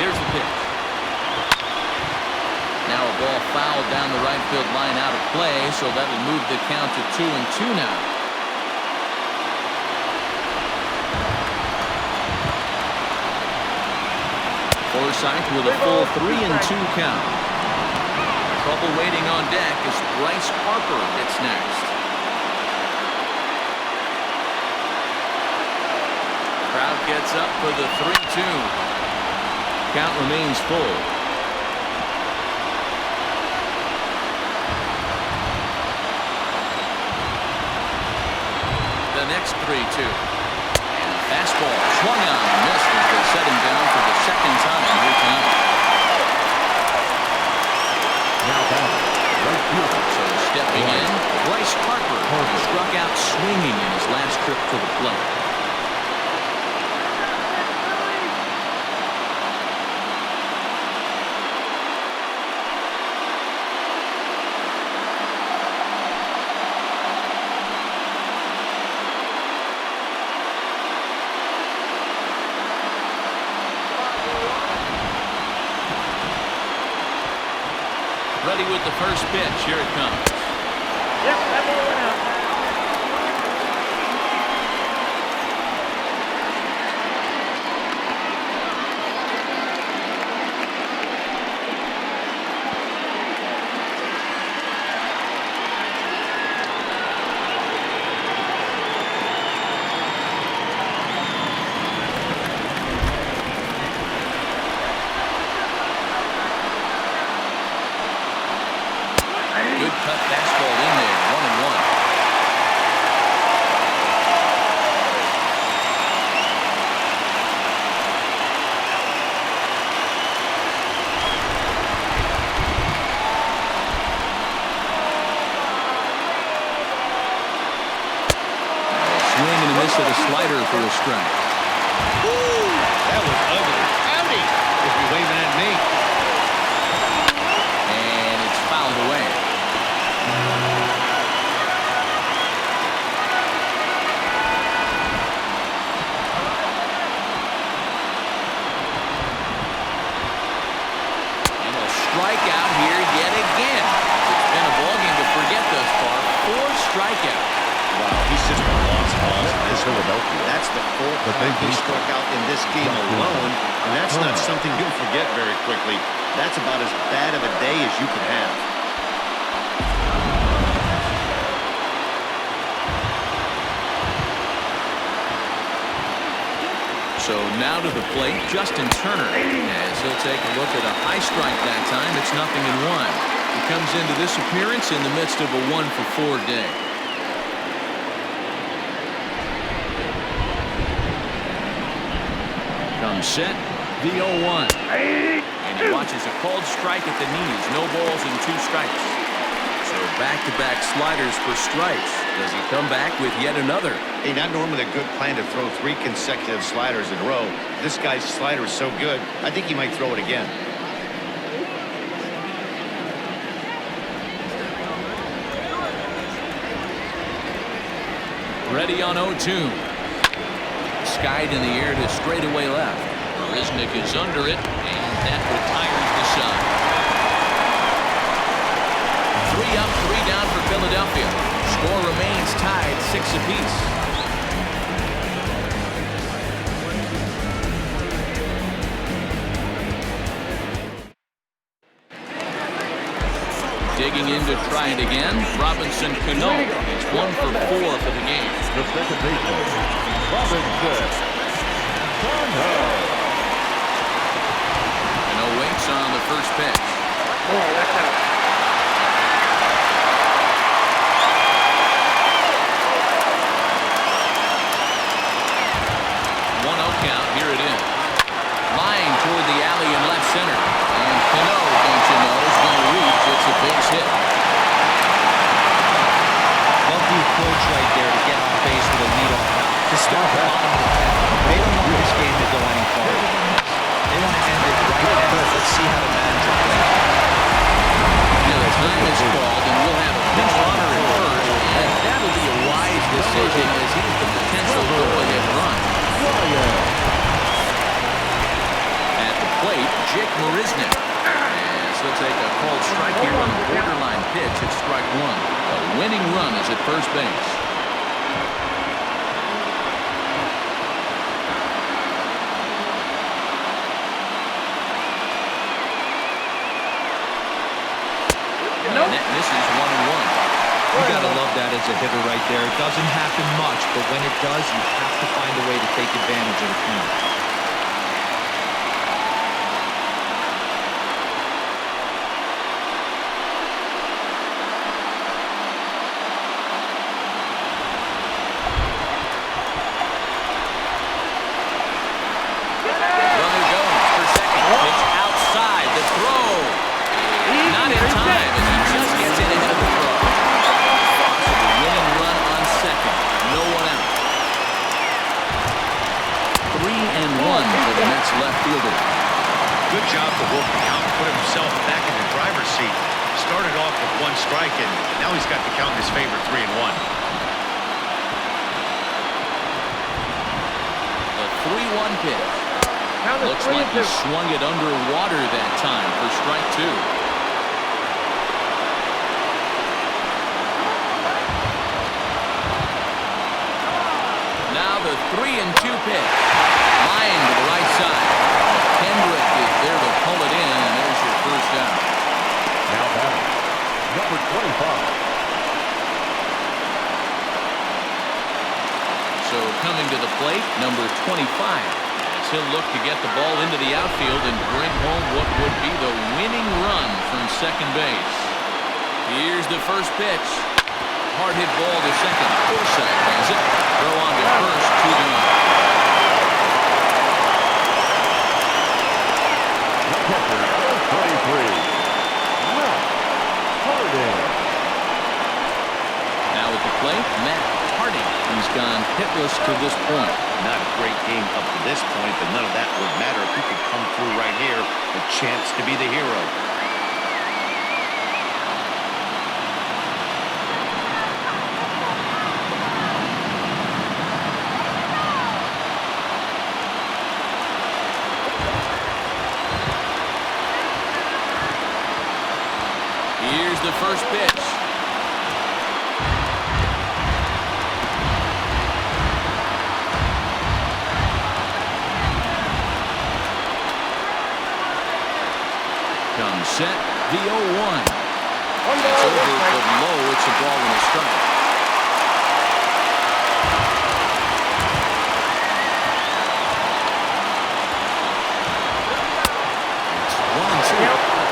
Here's the pitch. Now a ball fouled down the right field line out of play, so that'll move the count to 2-2 now. Forsythe with a full 3-2 count. Trouble waiting on deck as Bryce Harper hits next. Crowd gets up for the 3-2. Count remains full. The next 3-2. And fastball swung on and missed as they set him down for the second time here tonight. Now back, right fielder. So stepping in, Bryce Harper, who struck out swinging in his last trip to the plate. Ready with the first pitch. Here it comes. Yep, that ball went out. Good cut fastball in there, 1-1. Swing and a miss at a slider for a strike. Ooh, that was ugly. Howdy, if you're waving at me. And it's fouled away. Strikeout here yet again. It's been a ballgame to forget thus far. 4 strikeouts. Wow, he's just a lost cause in this Philadelphia. That's the 4th time he struck out in this game alone, and that's not something you'll forget very quickly. That's about as bad of a day as you can have. So now to the plate, Justin Turner, as he'll take a look at a high strike that time. It's 0-1. He comes into this appearance in the midst of a 1-for-4 day. Comes set, the 0-1. And he watches a called strike at the knees. No balls and 2 strikes. So back-to-back sliders for strikes. Does he come back with yet another? Hey, not normally a good plan to throw 3 consecutive sliders in a row. This guy's slider is so good, I think he might throw it again. Ready on 0-2. Skied in the air to straightaway left. Marisnick is under it, and that retires the side. 3 up, 3 down for Philadelphia. Score remains tied 6 apiece. Digging in to try it again. Robinson Cano. It's 1 for 4 for the game. The second baseman, Robinson Cano. Cano waits on the first pitch. Oh, that's out. 1-0 count. Here it is. Line toward the alley in left center. And Cano, don't you know, is going to reach. It's a base hit. Love the approach right there to get on base with a leadoff out. To start the bottom of the 10th. They don't want this game to go any farther. They want to end it right now. Let's see how the manager plays. Now the time is called, and we'll have a pinch runner in first. And that'll be a wise decision as he's the potential go-ahead run. At the plate, Jake Marisnick. And so he'll take a called strike here on the borderline pitch at strike 1. A winning run is at first base. And that misses 1-1. You gotta love that as a hitter right there. It doesn't happen much, but when it does, you have to find a way to take advantage of the count. Runner goes for second. Pitch outside. The throw. Not in time, and he just gets in ahead of the throw. So the winning run on second. No one out. 3-1 for the Mets left fielder. Good job to work the count, put himself back in the driver's seat. Started off with 1 strike, and now he's got the count in his favor, 3-1. The 3-1 pitch. Count is Looks 3 like and he 2. swung it underwater that time for strike 2. Now the 3-2 pitch. Line to the right side. Kendrick is there to pull it in, and there's your first down. Now batting, number 25. So coming to the plate, number 25. As he'll look to get the ball into the outfield and bring home what would be the winning run from second base. Here's the first pitch. Hard hit ball to second. Forsythe has it. Throw on to first. 2 down. The catcher, 33. Matt Harding. Now at the plate, Matt Harding. He's gone hitless to this point. Not a great game up to this point, but none of that would matter if he could come through right here. A chance to be the hero. Here's the first pitch. Comes set, the 0-1. It's over, but low. It's a ball and a strike. It's 1-2.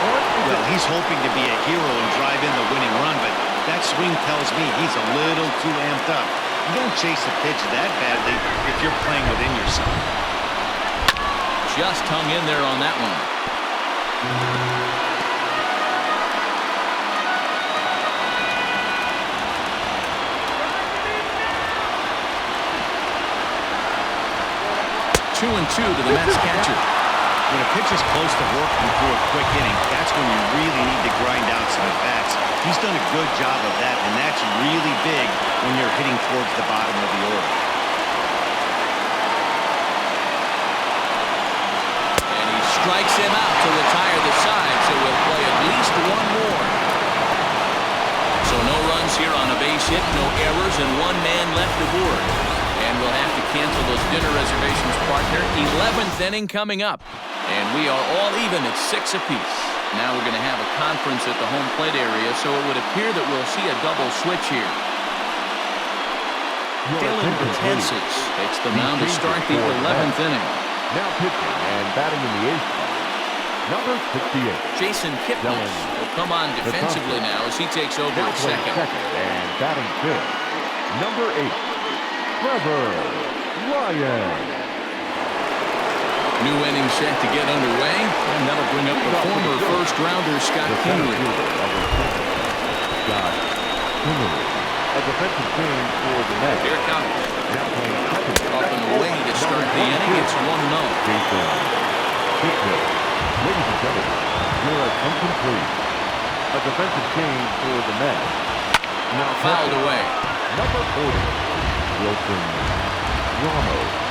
Well, he's hoping to be a hero and drive in the winning run, but that swing tells me he's a little too amped up. You don't chase a pitch that badly if you're playing within yourself. Just hung in there on that one. 2-2 to the Mets catcher. When a pitcher's close to working through a quick inning, that's when you really need to grind out some at-bats. He's done a good job of that, and that's really big when you're hitting towards the bottom of the order. And he strikes him out to retire the side, so we'll play at least one more. So no runs here on a base hit, no errors, and one man left aboard. And we'll have to cancel those dinner reservations, partner. 11th inning coming up. And we are all even at 6 apiece. Now we're going to have a conference at the home plate area, so it would appear that we'll see a double switch here. Dylan Betances takes the mound to start the 11th inning. Now pitching and batting in the 8th spot, number 68. Jason Kipnis will come on defensively now as he takes over Now at playing second. and batting 5th, number 8. Trevor Ryan. New inning set to get underway, and that'll bring up the former first-rounder Scott Kingery. Scott Kingery, a defensive change for the Mets. Here it comes. Now playing second. Up and away to start the inning. It's 1-0. Jason Kipnis. Ladies and gentlemen, your attention please. A defensive change for the Mets. Now Fouled away. number 40, Wilson Ramos.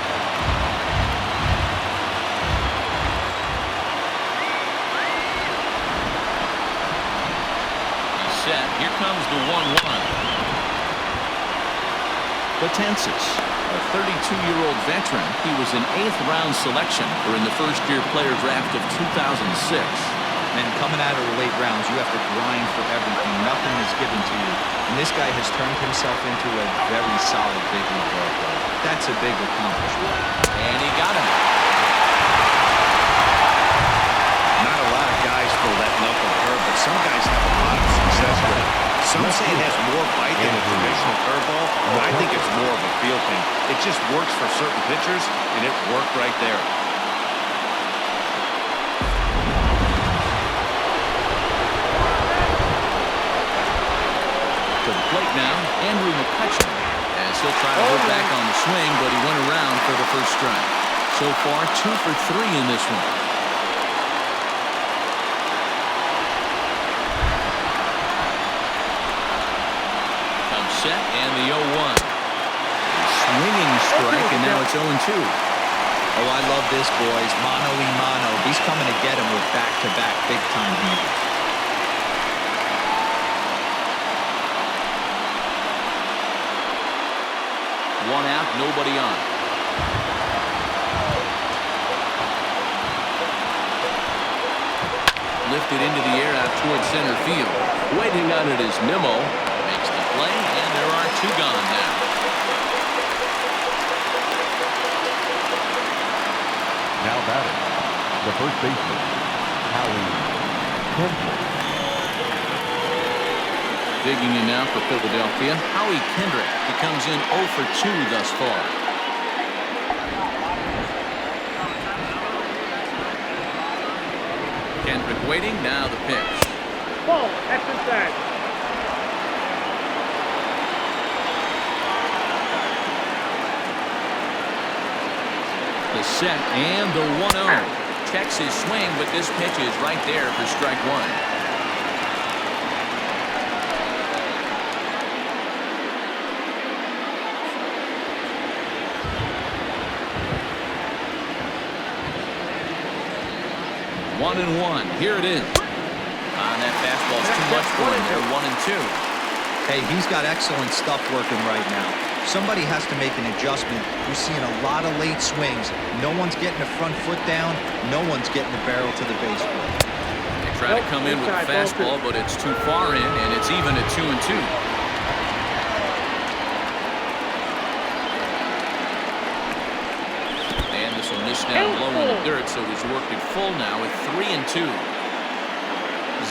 Here comes the 1-1. Betances, a 32-year-old veteran. He was an 8th-round selection during the first-year player draft of 2006. And coming out of the late rounds, you have to grind for everything. Nothing is given to you. And this guy has turned himself into a very solid big league ball player. That's a big accomplishment. And he got him. Not a lot of guys throw that knuckle curve, but some guys have a lot of success with it. Some say it has more bite than a traditional curveball, but I think it's more of a feel thing. It just works for certain pitchers, and it worked right there. To the plate now, Andrew McCutcheon, as he'll try to hold back on the swing, but he went around for the first strike. So far, 2 for 3 in this one. Comes set, and the 0-1. Swinging strike, and now it's 0-2. Oh, I love this, boys. Mano-y-mano. He's coming to get him with back-to-back big-time heaters. One out, nobody on. Lifted into the air out towards center field. Waiting on it is Nimmo. Makes the play, and there are 2 gone now. Now batting, the first baseman, Howie Kendrick. Digging in now for Philadelphia, Howie Kendrick. He comes in 0 for 2 thus far. Kendrick waiting, now the pitch. Ball, exercise. The set and the 1-0. Checks his swing, but this pitch is right there for strike 1. One and one. Here it is. That fastball's too much for him. They're 1-2. Hey, he's got excellent stuff working right now. Somebody has to make an adjustment. We're seeing a lot of late swings. No one's getting the front foot down. No one's getting the barrel to the baseball. They try to come in with a fastball, but it's too far in, and it's even at 2-2. And this will miss down low in the dirt, so he's worked it full now at 3-2.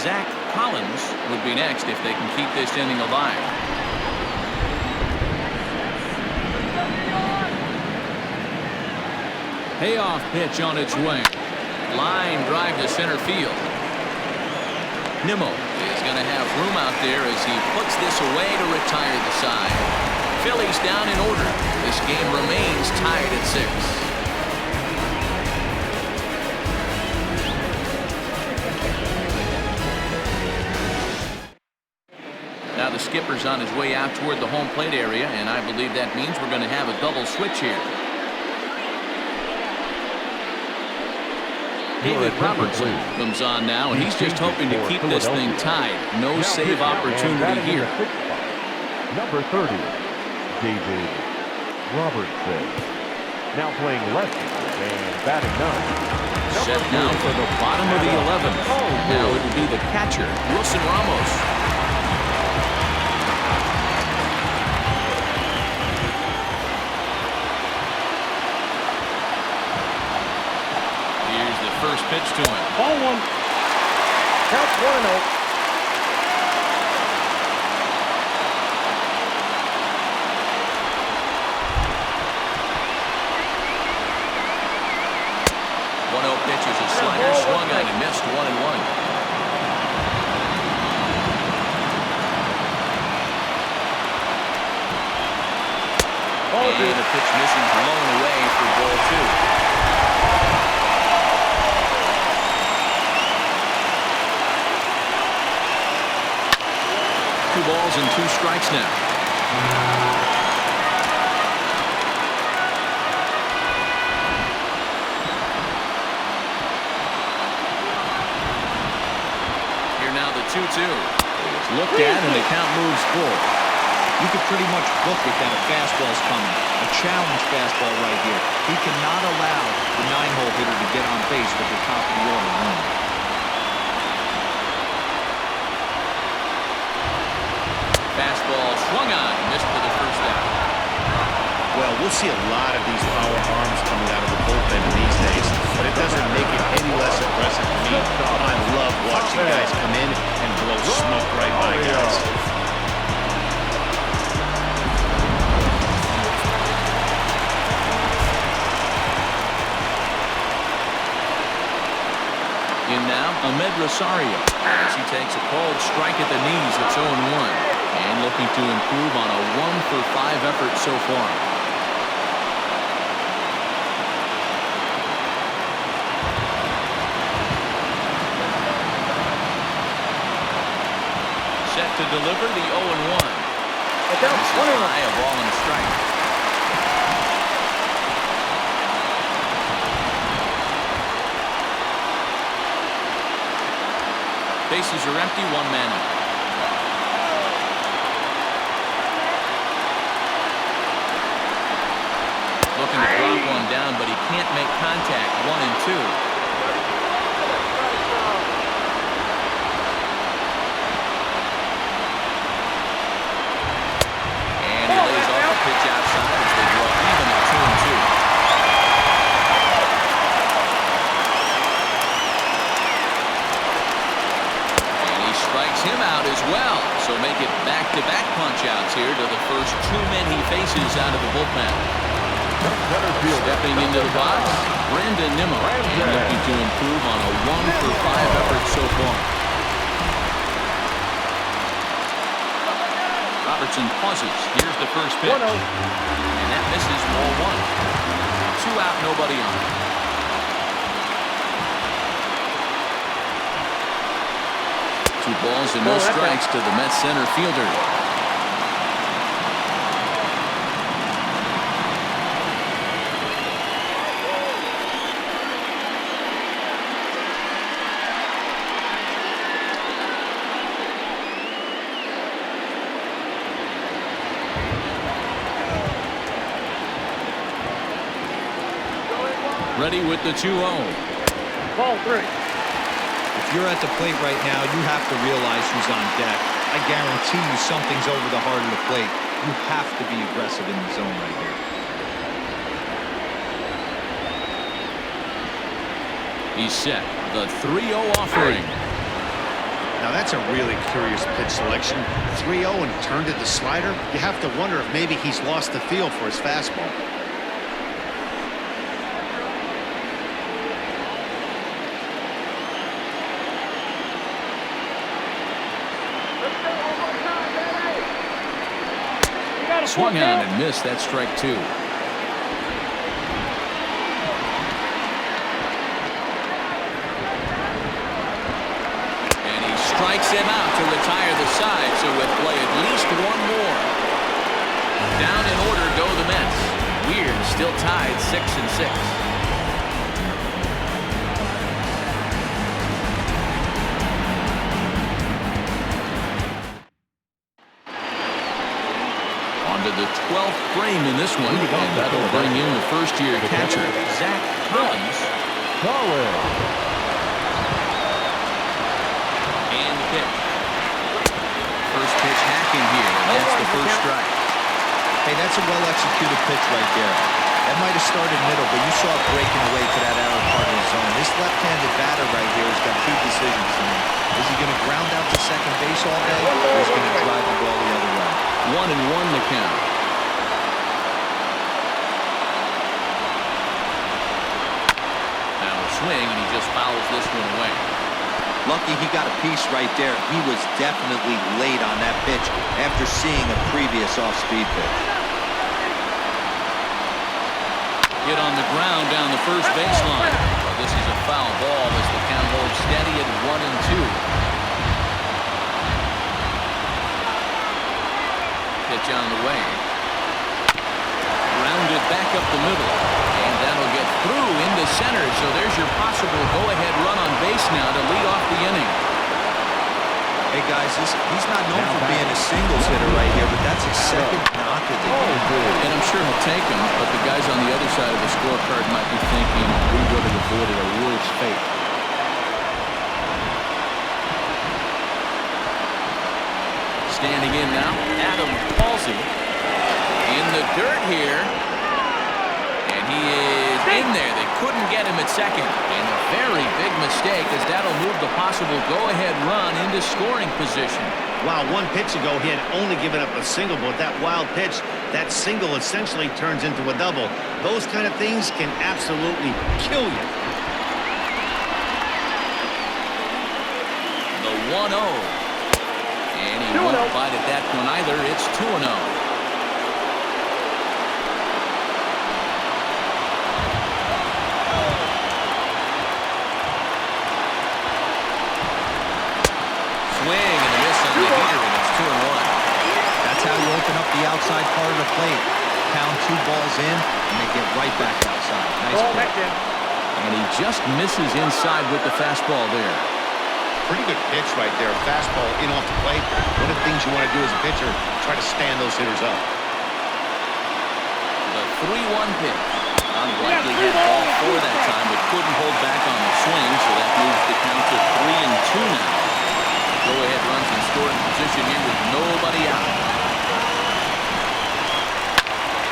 Zach Collins would be next if they can keep this inning alive. Payoff pitch on its way. Line drive to center field. Nimmo is going to have room out there as he puts this away to retire the side. Phillies down in order. This game remains tied at 6. skipper's on his way out toward the home plate area, and I believe that means we're going to have a double switch here. David Robertson comes on now, and he's just hoping to keep this thing tied. No save opportunity here. Number 30, David Robertson. Now playing lefty and batting 9. Set now for the bottom of the 11th. Now it'll be the catcher, Wilson Ramos. Here's the first pitch to him. Ball 1. Count 1-0. Pitch is a slider, swung on and missed 1-1. And the pitch misses, blown away for ball 2. 2 balls and 2 strikes now. Now the 2-2. It's looked at and the count moves full. You could pretty much book it that a fastball's coming. A challenge fastball right here. He cannot allow the 9-hole hitter to get on base with the top of the order run. Fastball swung on, missed for the first out. Well, we'll see a lot of these power arms coming out of the bullpen these days, but it doesn't make it any less impressive to me. I love watching guys come in and blow smoke right by guys. In now, Ahmed Rosario, as he takes a cold strike at the knees. It's 0-1, and looking to improve on a 1-for-5 effort so far. Set to deliver the 0-1. This is high, a ball and a strike. Bases are empty, 1 man out. Looking to drop one down, but he can't make contact. 1-2. Pitch outside as they draw even at 2-2. And he strikes him out as well. So make it back-to-back punch-outs here to the first 2 men he faces out of the bullpen. Stepping into the box, Brandon Nimmo, and looking to improve on a 1-for-5 effort so far. Robertson pauses. Here's the first pitch. And that misses, ball 1. 2 out, nobody on. 2 balls and no strikes to the Mets center fielder. Ready with the 2-0. Ball 3. If you're at the plate right now, you have to realize who's on deck. I guarantee you something's over the heart of the plate. You have to be aggressive in the zone right here. He's set. The 3-0 offering. Now that's a really curious pitch selection. 3-0 and turned it to slider. You have to wonder if maybe he's lost the feel for his fastball. Swung on and missed. That strike 2. And he strikes Strikes him out to retire the side, so we'll play at least one more. Down in order go the Mets. Weird, still tied 6-6. To the 12th frame in this one, and that'll bring in the first-year catcher, Zach Collins. And the pitch. First pitch hacking here, and that's the first strike. Hey, that's a well-executed pitch right there. That might have started middle, but you saw it breaking away to that outer part of the zone. This left-handed batter right here has got two decisions to make. Is he going to ground out to second base all day, or is he going to drive the ball the other way? 1-1 the count. Now a swing, and he just fouls this one away. Lucky he got a piece right there. He was definitely late on that pitch after seeing a previous off-speed pitch. Hit on the ground down the first baseline. Well, this is a foul ball as the count holds steady at 1-2. Pitch on the way. Rounded back up the middle. And that'll get through into center. So there's your possible go-ahead run on base now to lead off the inning. Hey, guys, he's not known for being a singles hitter right here, but that's his second knock of the game. And I'm sure he'll take him, but the guys on the other side of the scorecard might be thinking we would have avoided a worse fate. Standing in now, Adam Palsy in the dirt here, and he is in there. They couldn't get him at second, and a very big mistake as that'll move the possible go-ahead run into scoring position. Wow, 1 pitch ago he had only given up a single, but that wild pitch, that single essentially turns into a double. Those kind of things can absolutely kill you. The 1-0. And he won't bite at that one either. It's 2-0. Swing and a miss on the heater, and it's 2-1. That's how you open up the outside part of the plate. Pound 2 balls in, and they get right back outside. Nice pitch. And he just misses inside with the fastball there. Pretty good pitch right there. Fastball in off the plate. One of the things you want to do as a pitcher, try to stand those hitters up. The 3-1 pitch. Unlikely hit ball for that time, but couldn't hold back on the swing, so that moves the count to 3-2 now. Go-ahead runs in scoring position here with nobody out.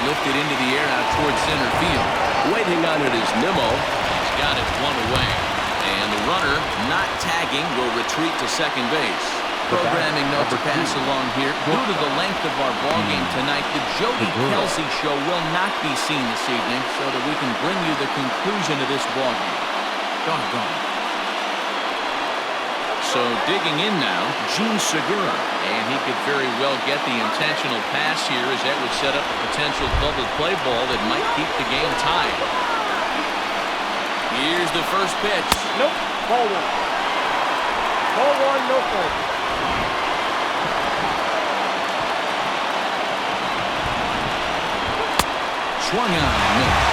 Lifted into the air out towards center field. Waiting on it is Nimmo. He's got it 1 away. And the runner, not tagging, will retreat to second base. Programming note to pass along here. Due to the length of our ballgame tonight, the Jody Kelsey Show will not be seen this evening so that we can bring you the conclusion of this ballgame. Doggone. So digging in now, Gene Segura. And he could very well get the intentional pass here as that would set up a potential double play ball that might keep the game tied. Here's the first pitch. Nope. Ball 1. Ball 1, no play. Swung on and missed.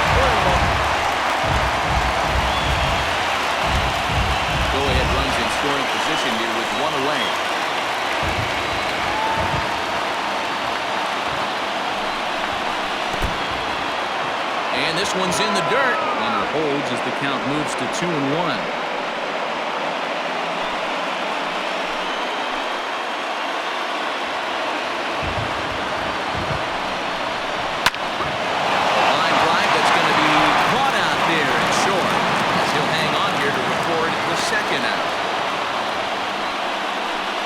Go-ahead runs in scoring position here with 1 away. And this one's in the dirt. Runner holds as the count moves to 2-1. Line drive that's going to be caught out there and short as he'll hang on here to record the second out.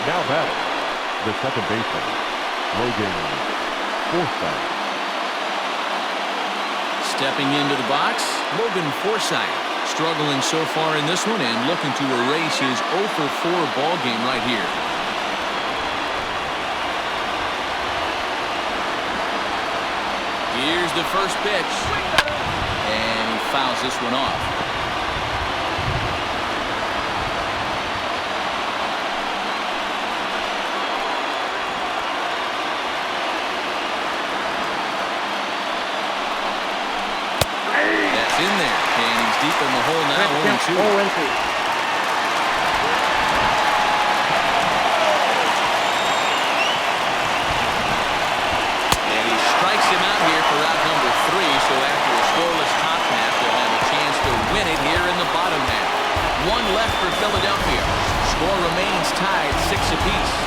Now batting, the second baseman, Logan Forsythe. Stepping into the box, Logan Forsythe, struggling so far in this one and looking to erase his 0-for-4 ball game right here. Here's the first pitch, and he fouls this one off. Up in the hole now, 0-2. 0-2. Strikes him out here for out number 3, so after a scoreless top half, they'll have a chance to win it here in the bottom half. One left for Philadelphia. Score remains tied 6 apiece.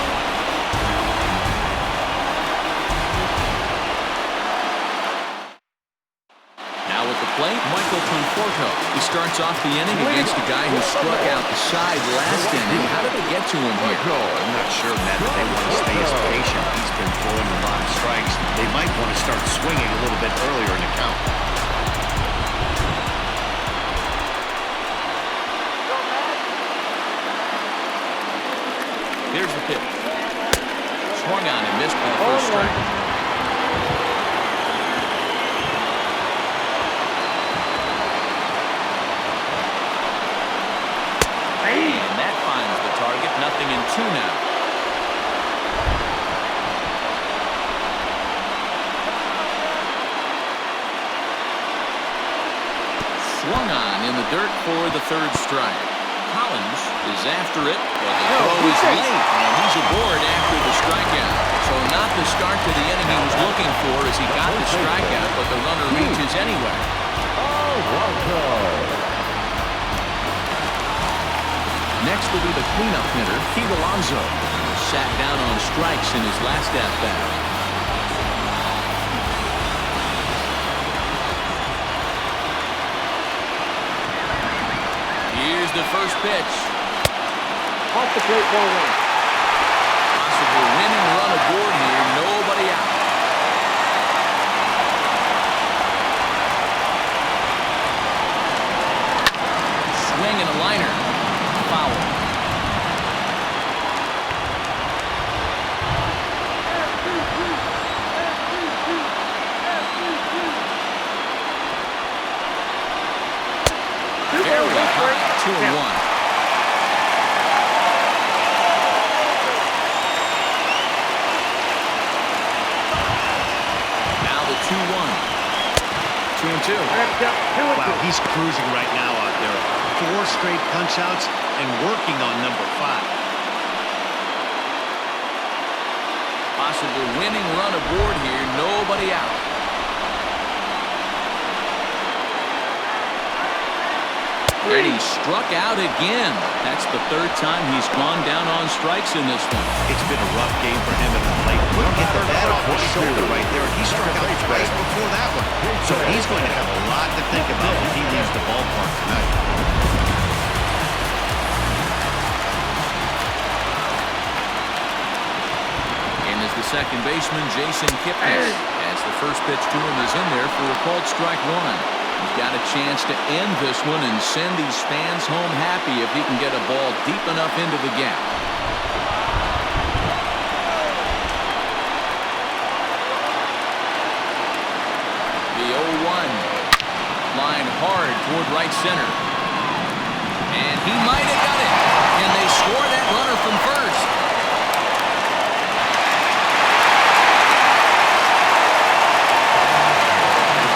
Now at the plate, Michael Conforto. He starts off the inning against a guy who struck out the side last inning. How did they get to him here? I'm not sure, Matt, that they want to stay as patient. He's been throwing a lot of strikes. They might want to start swinging a little bit earlier in the count. Here's the pitch. Swung on and missed for the first strike. And that finds the target. 0-2 now. Swung on in the dirt for the third strike. Collins is after it, but the throw is late, and he's aboard after the strikeout. So not the start to the inning he was looking for as he got the strikeout, but the runner reaches anyway. Next will be the cleanup hitter, Pete Alonso. Sat down on strikes in his last at-bat. Here's the first pitch. Off the plate, ball 1. Possible winning run aboard here. Nobody out. Swing and a liner. Foul. Very high. 2-1. Now the 2-1. 2-2. Wow, he's cruising right now out there. 4 straight punch-outs and working on number 5. Possible winning run aboard here. Nobody out. And he struck out again. That's the third time he's gone down on strikes in this one. It's been a rough game for him at the plate. Look at the bat off his shoulder right there. He struck out twice before that one. So he's going to have a lot to think about when he leaves the ballpark tonight. And as the second baseman, Jason Kipnis, as the first pitch to him is in there for a called strike 1. He's got a chance to end this one and send these fans home happy if he can get a ball deep enough into the gap. The 0-1. Line hard toward right center. And he might have got it. Can they score that runner from first?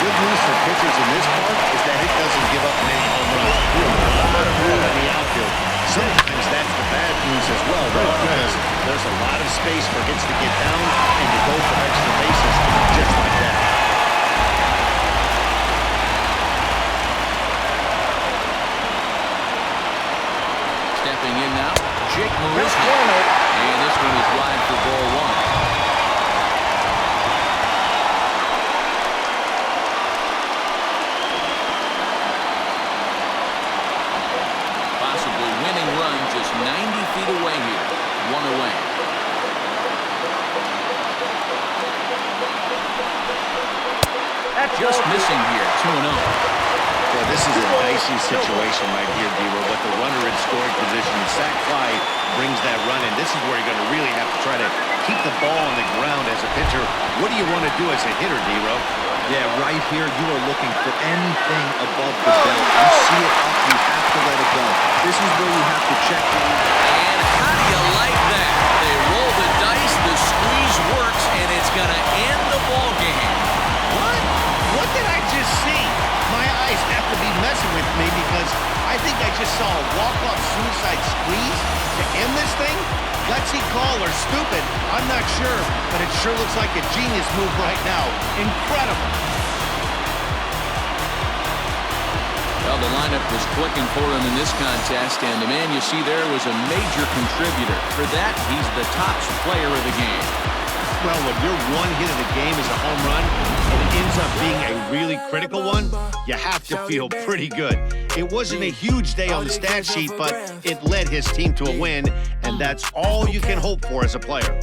Good news for pitchers in this part is that it doesn't give up many home runs. A lot of room in the outfield. Sometimes that's the bad news as well, though, because there's a lot of space for hits to get down and to go for extra bases just like that. Stepping in now, Jake Marisnick. And this one is wide for ball 1. Winning run just 90 feet away here. 1 away. Just missing here. 2-0. Well, this is a dicey situation right here, D-Row, but the runner in scoring position, sac fly brings that run in. This is where you're going to really have to try to keep the ball on the ground as a pitcher. What do you want to do as a hitter, D-Row? Yeah, right here, you are looking for anything above the belt. You see it up, you have to let it go. This is where you have to check in. And how do you like that? They roll the dice, the squeeze works, and it's going to end the ball game. What? What did I just see? My eyes have to be messing with me because outside squeeze to end this thing? Gutsy call or stupid, I'm not sure, but it sure looks like a genius move right now. Incredible. Well, the lineup was clicking for him in this contest, and the man you see there was a major contributor. For that, he's the top player of the game. Well, when your one hit of the game is a home run, and it ends up being a really critical one, you have to feel pretty good. It wasn't a huge day on the stat sheet, but it led his team to a win, and that's all you can hope for as a player.